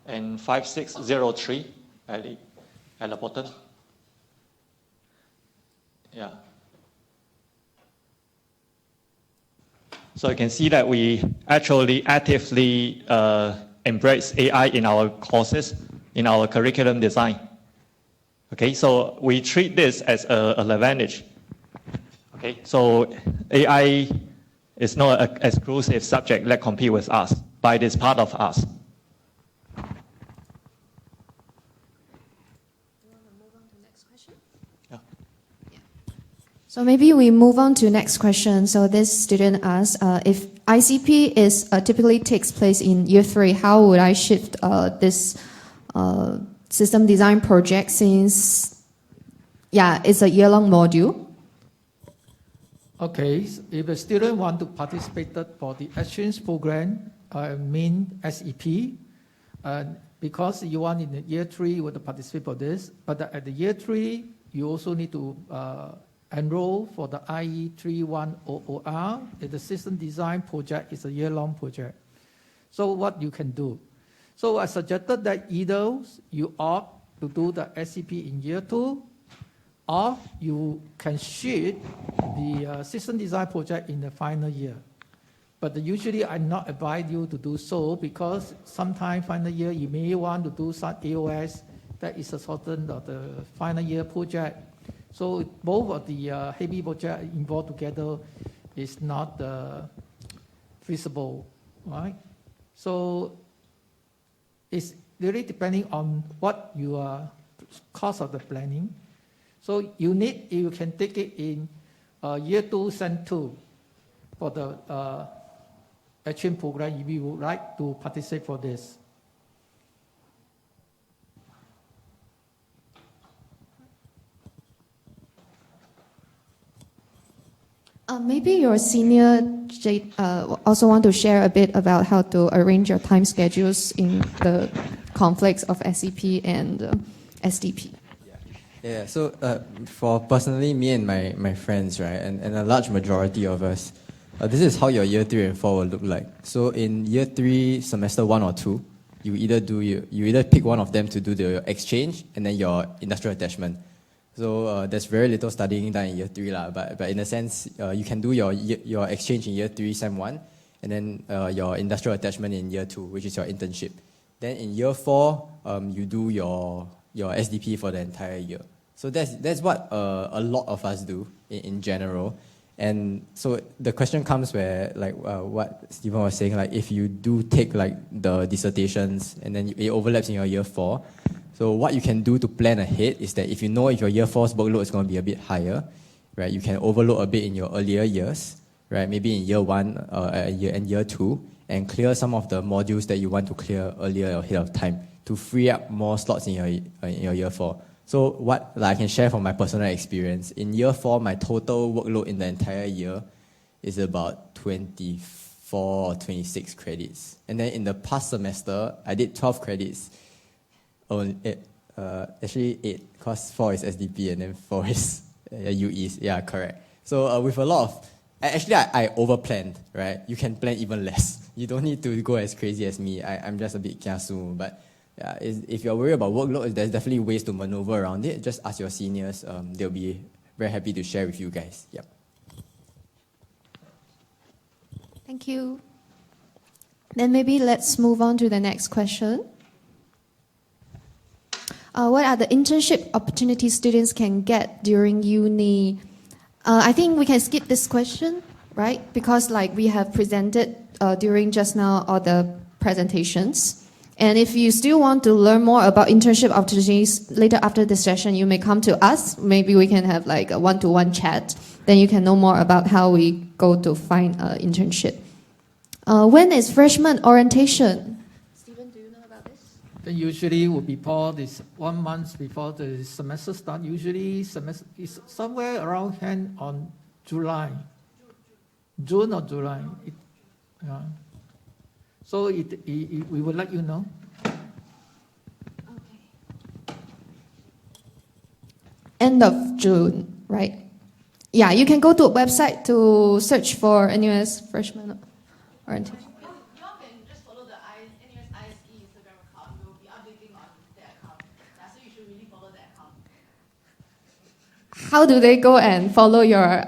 And 5603 at the bottom. Yeah. So you can see that we actually actively embrace AI in our courses, in our curriculum design. Okay, so we treat this as an advantage. Okay, so AI It's not an exclusive subject that compete with us, but it is part of us. So maybe we move on to next question. So this student asks, if ICP typically takes place in year 3, how would I shift this system design project since, it's a year-long module? Okay, if a student want to participate for the exchange program, SEP, because you want in the year 3 you want to participate for this, but at the year 3 you also need to enroll for the IE310OR. The system design project is a year-long project. So what you can do? So I suggested that either you opt to do the SCP in year 2, or you can shift the system design project in the final year. But usually I not advise you to do so, because sometimes final year you may want to do some AOS that is a sort of the final year project. So both of the heavy project involved together is not feasible, right? So it's really depending on what your cost of the planning. So you can take it in year 2, Sem 2 for the exchange program if you would like to participate for this. Maybe your senior also want to share a bit about how to arrange your time schedules in the conflicts of SCP and SDP. Yeah, so for personally, me and my friends, right, and a large majority of us, this is how your year 3 and 4 will look like. So in year 3, semester 1 or 2, you either pick one of them to do the exchange and then your industrial attachment. So there's very little studying done in year 3 lah, but in a sense, you can do your exchange in year 3, Sem 1, and then your industrial attachment in year 2, which is your internship. Then in year 4, you do your SDP for the entire year. So that's what a lot of us do in general. And so the question comes where, like what Stephen was saying, like if you do take like the dissertations and then it overlaps in your year 4, so what you can do to plan ahead is that if you know if your year 4's workload is going to be a bit higher, right, you can overload a bit in your earlier years, right, maybe in year 1 and year 2, and clear some of the modules that you want to clear earlier ahead of time to free up more slots in your year 4. So what I can share from my personal experience, in year 4, my total workload in the entire year is about 24 or 26 credits. And then in the past semester, I did 12 credits. Actually 8, because 4 is SDP and then 4 is UEs. Yeah, correct. So with a lot of... Actually, I over-planned, right? You can plan even less. You don't need to go as crazy as me. I'm just a bit kiasu, but... Yeah, if you're worried about workload, there's definitely ways to maneuver around it. Just ask your seniors. They'll be very happy to share with you guys. Yep. Thank you. Then maybe let's move on to the next question. What are the internship opportunities students can get during uni? I think we can skip this question, right? Because like we have presented during just now all the presentations. And if you still want to learn more about internship opportunities later after this session, you may come to us. Maybe we can have like a one-to-one chat. Then you can know more about how we go to find an internship. When is freshman orientation? Stephen, do you know about this? Usually would be before this 1 month before the semester start. Usually semester is somewhere around hand on July. June or July. Yeah. So we will let you know. Okay. End of June, right? Yeah, you can go to a website to search for NUS freshman orientation. You can just follow the NUS ISE Instagram account. We will be updating on their account. So you should really follow their account. How do they go and follow your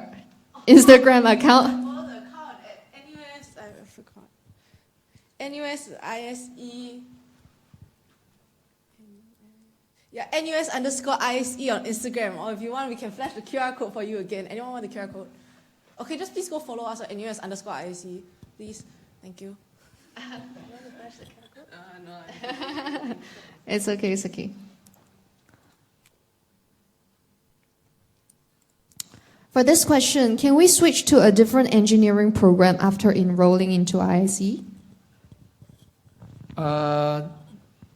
Instagram account? Follow the account at NUS. I forgot. NUS ISE. Yeah, NUS_ISE on Instagram. Or if you want, we can flash the QR code for you again. Anyone want the QR code? Okay, just please go follow us at NUS_ISE, please. Thank you. No. It's okay, it's okay. For this question, can we switch to a different engineering program after enrolling into ISE?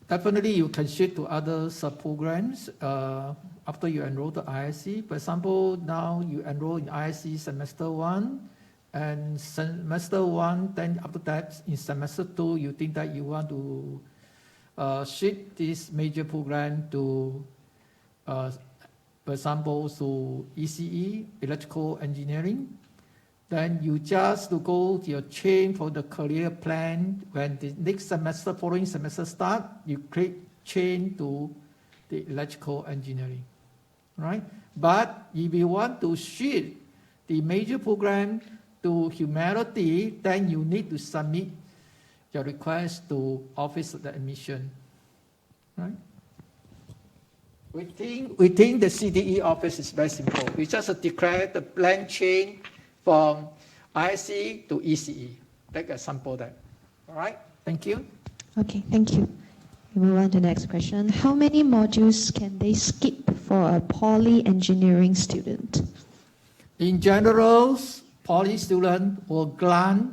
Definitely, you can shift to other sub-programs after you enroll to ISE. For example, now you enroll in ISE semester 1, and semester 1, then after that, in semester 2, you think that you want to shift this major program to, for example, to ECE, Electrical Engineering. Then you just to go to your change for the career plan. When the next semester, following semester start, you click change to the electrical engineering, right? But if you want to shift the major program to humanity, then you need to submit your request to Office of the Admission, right? We think the CDE office is very simple. We just declare the blank change from ISE to ECE. Take a sample there. All right, thank you. Okay, thank you. We move on to the next question. How many modules can they skip for a poly engineering student? In general, poly student will grant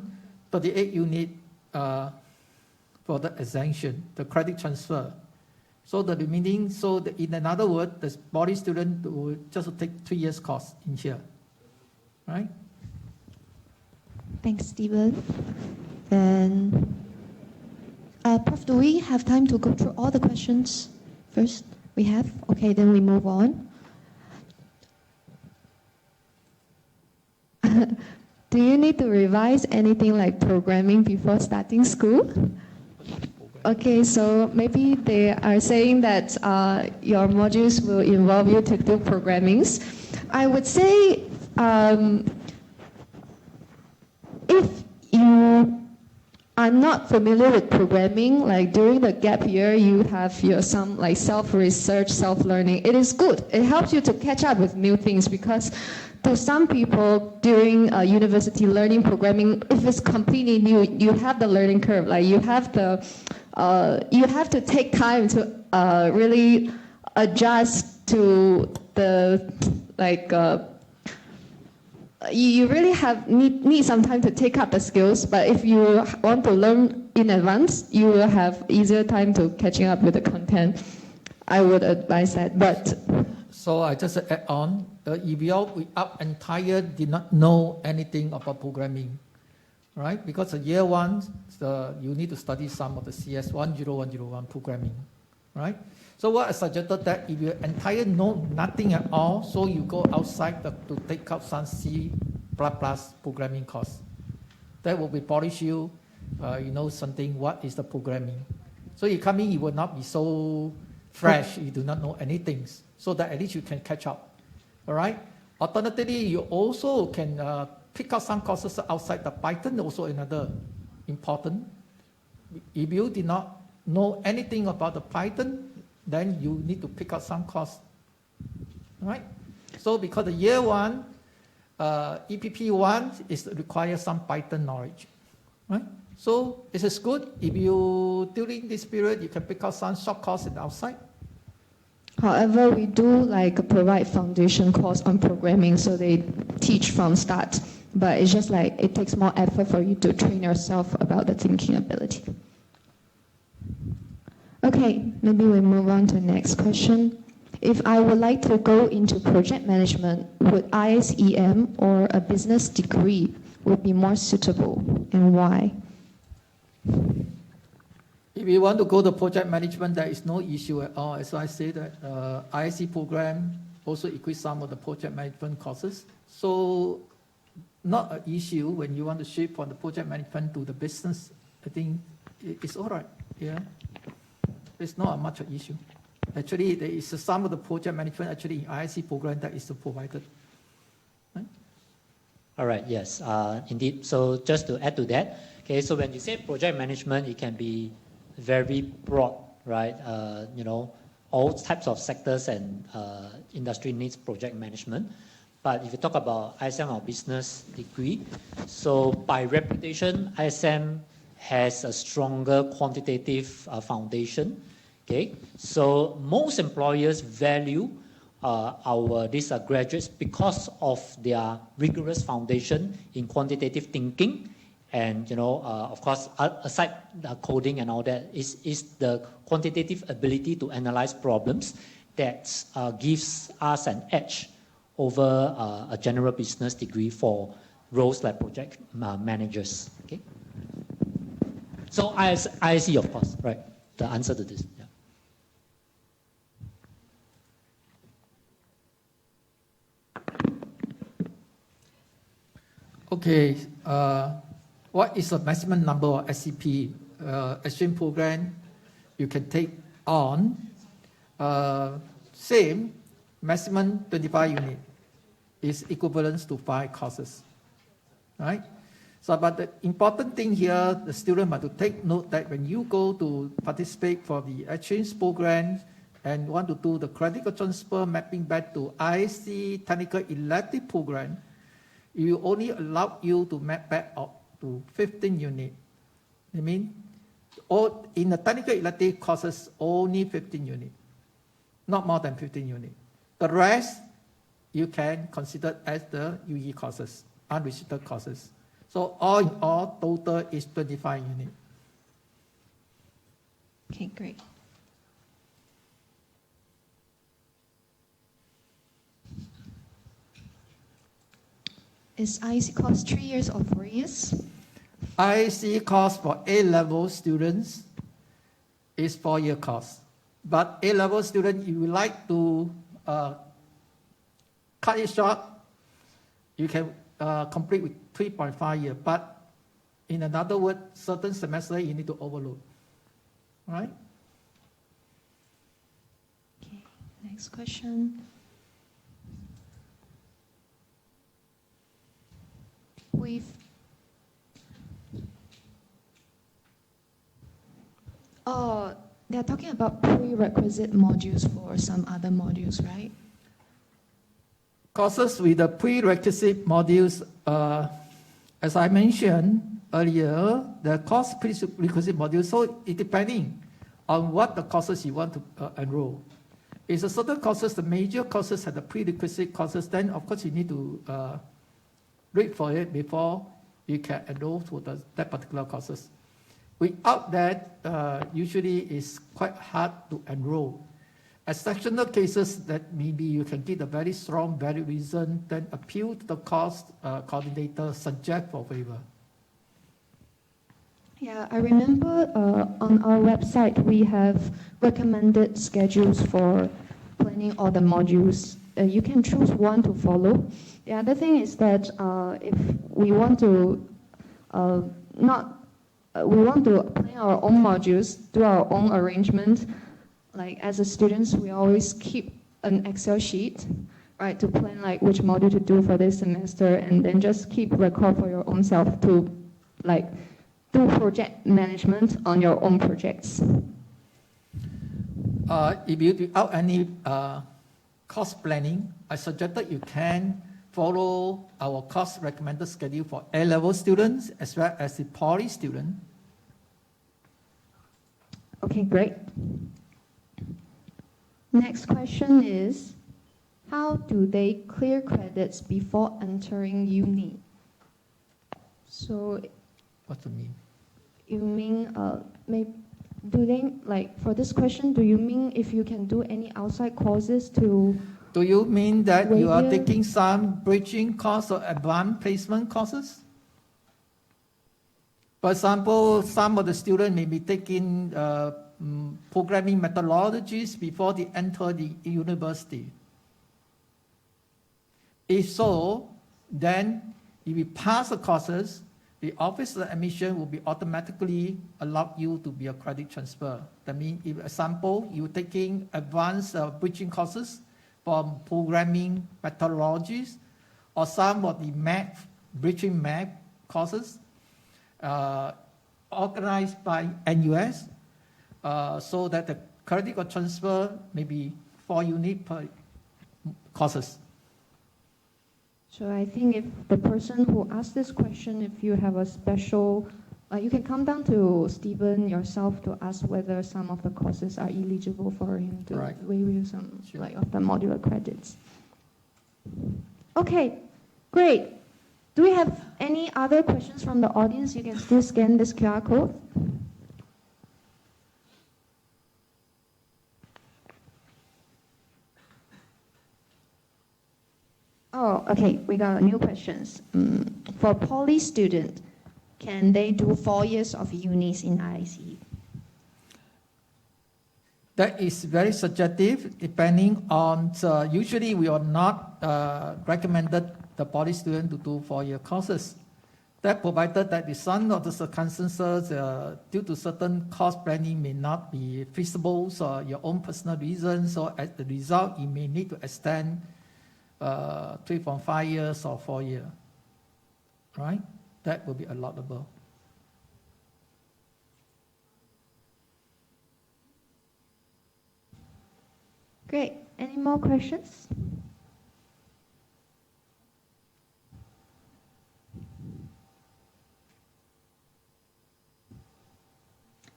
38 units for the exemption, the credit transfer. So the remaining, in another word, the poly student will just take 3 years course in here, right? Thanks, Stephen. Then, Prof, do we have time to go through all the questions first? We have? Okay, then we move on. Do you need to revise anything like programming before starting school? Okay, so maybe they are saying that your modules will involve you to do programmings. I would say if you are not familiar with programming, like during the gap year, you have some like self-research, self-learning. It is good. It helps you to catch up with new things because to some people during university learning programming, if it's completely new, you have the learning curve. Like you have to take time to really adjust to the you really need some time to take up the skills, but if you want to learn in advance, you will have easier time to catching up with the content. I would advise that, but... So I just add on, if you up entire did not know anything about programming, right? Because year 1, you need to study some of the CS 10101 programming, right? So what I suggested that if you entire know nothing at all, so you go outside to take up some C++ programming course. That will be polish you, you know something, what is the programming. So you come in, you will not be so fresh, you do not know anything, so that at least you can catch up, all right? Alternatively, you also can pick up some courses outside the Python, also another important. If you did not know anything about the Python, then you need to pick up some course, right? So because the year 1, EPP 1 is requires some Python knowledge, right? So it is good if you, during this period, you can pick up some short courses outside. However, we do provide foundation course on programming, so they teach from start. But it's just it takes more effort for you to train yourself about the thinking ability. Okay, maybe we move on to the next question. If I would like to go into project management, would ISEM or a business degree would be more suitable, and why? If you want to go to project management, there is no issue at all. As I say that ISE program also equips some of the project management courses. So not an issue when you want to shift from the project management to the business. I think it's all right, yeah. It's not much an issue. Actually, there is some of the project management actually in ISE program that is provided. Right? All right, yes, indeed. So just to add to that, okay, so when you say project management, it can be very broad, right? You know, all types of sectors and industry needs project management. But if you talk about ISEM or business degree, so by reputation, ISEM has a stronger quantitative foundation. Okay, so most employers value these graduates because of their rigorous foundation in quantitative thinking, and of course, aside the coding and all that, is the quantitative ability to analyze problems that gives us an edge over a general business degree for roles like project managers. Okay. So ISE, of course, right? The answer to this. Yeah. Okay. What is the maximum number of SCP exchange program you can take on? Same, maximum 25 units is equivalent to 5 courses, right? So, but the important thing here, the student must to take note that when you go to participate for the exchange program and want to do the credit transfer mapping back to ISE technical elective program, you only allow you to map back up to 15 units. I mean, all in the technical elective courses, only 15 units, not more than 15 units. The rest, you can consider as the UE courses, unrestricted courses. So all in all, total is 25 units. Okay, great. Is ISE course 3 years or 4 years? ISE course for A-level students is 4-year course. But A-level student, if you would like to cut it short, you can complete with 3.5 years. But in another word, certain semester you need to overload. All right? Okay, next question. They're talking about prerequisite modules for some other modules, right? Courses with the prerequisite modules, as I mentioned earlier, the course prerequisite modules, so it depending on what the courses you want to enroll. If a certain courses, the major courses have the prerequisite courses, then of course you need to read for it before you can enroll to that particular courses. Without that, usually it's quite hard to enroll. Exceptional cases that maybe you can get a very strong, valid reason, then appeal to the course coordinator, suggest for waiver. Yeah, I remember on our website we have recommended schedules for planning all the modules. You can choose one to follow. The other thing is that if we want to we want to plan our own modules, do our own arrangement. Like as a students, we always keep an Excel sheet, right, to plan like which module to do for this semester, and then just keep record for your own self to like do project management on your own projects. If you without any course planning, I suggest that you can follow our course recommended schedule for A-level students as well as the poly student. Okay, great. Next question is, how do they clear credits before entering uni? So, what do you mean? You mean, do they, like, for this question, do you mean if you can do any outside courses to... Do you mean that you are taking some bridging course or advanced placement courses? For example, some of the students may be taking programming methodologies before they enter the university. If so, then if you pass the courses, the Office of Admission will be automatically allow you to be a credit transfer. That means, if, for example, you're taking advanced bridging courses from programming methodologies, or some of the math, bridging math courses organized by NUS, so that the credit or transfer may be 4 units per courses. So I think if the person who asked this question, if you have a special, you can come down to Stephen yourself to ask whether some of the courses are eligible for him to waive you some like of the modular credits. Okay, great. Do we have any other questions from the audience? You can still scan this QR code. Oh, okay, we got new questions. For poly student, can they do 4 years of unis in ISE? That is very subjective, depending on, usually we are not recommended the poly student to do 4-year courses. That provided that the some of the circumstances due to certain cost planning may not be feasible, so your own personal reasons, so as the result, you may need to extend 3.5 years or 4 years, right? That will be allowable. Great. Any more questions?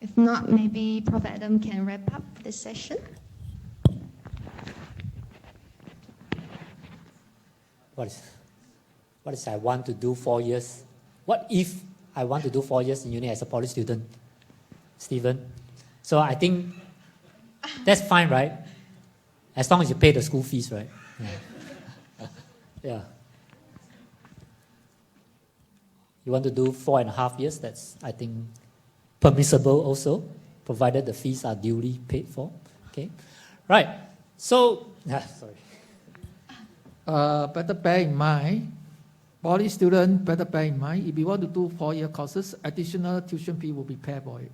If not, maybe Prof. Adam can wrap up this session. What is I want to do 4 years? What if I want to do 4 years in uni as a poly student, Stephen? So I think that's fine, right? As long as you pay the school fees, right? Yeah. Yeah. You want to do 4.5 years? That's, I think, permissible also, provided the fees are duly paid for. Okay, right. So, sorry. Better bear in mind, poly student, better bear in mind, if you want to do 4-year courses, additional tuition fee will be paid for it.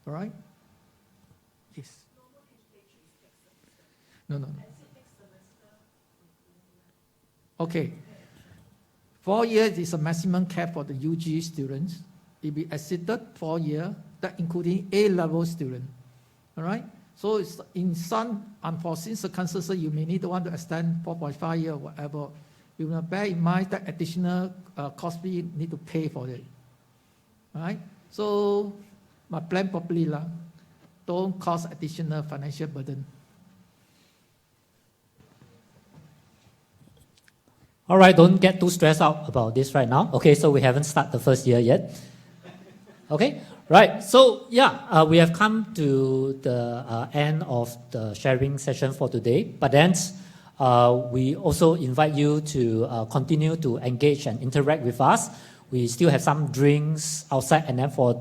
All right? Yes. No. Okay. 4 years is a maximum cap for the UG students. If we exceeded 4 years, that including A-level students. All right? So it's in some unforeseen circumstances, you may need to want to extend 4.5 years or whatever. You will bear in mind that additional cost fee need to pay for it. All right? So, plan properly lah. Don't cause additional financial burden. All right, don't get too stressed out about this right now. Okay, so we haven't started the first year yet. Okay, right. So yeah, we have come to the end of the sharing session for today. But then we also invite you to continue to engage and interact with us. We still have some drinks outside, and then for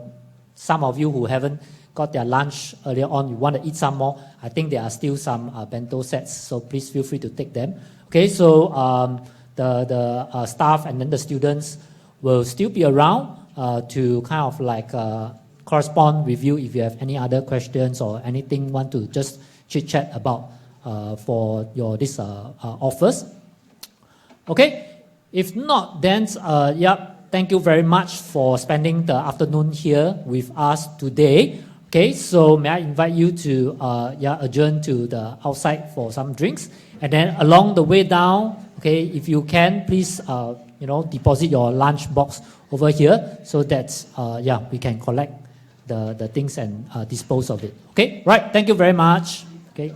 some of you who haven't got their lunch earlier on, you want to eat some more, I think there are still some bento sets, so please feel free to take them. Okay, so the staff and then the students will still be around to kind of like correspond with you if you have any other questions or anything want to just chit-chat about for your this offers. Okay, if not, then thank you very much for spending the afternoon here with us today. Okay, so may I invite you to adjourn to the outside for some drinks, and then along the way down, okay, if you can, please deposit your lunch box over here so that we can collect the things and dispose of it. Okay, right. Thank you very much. Okay.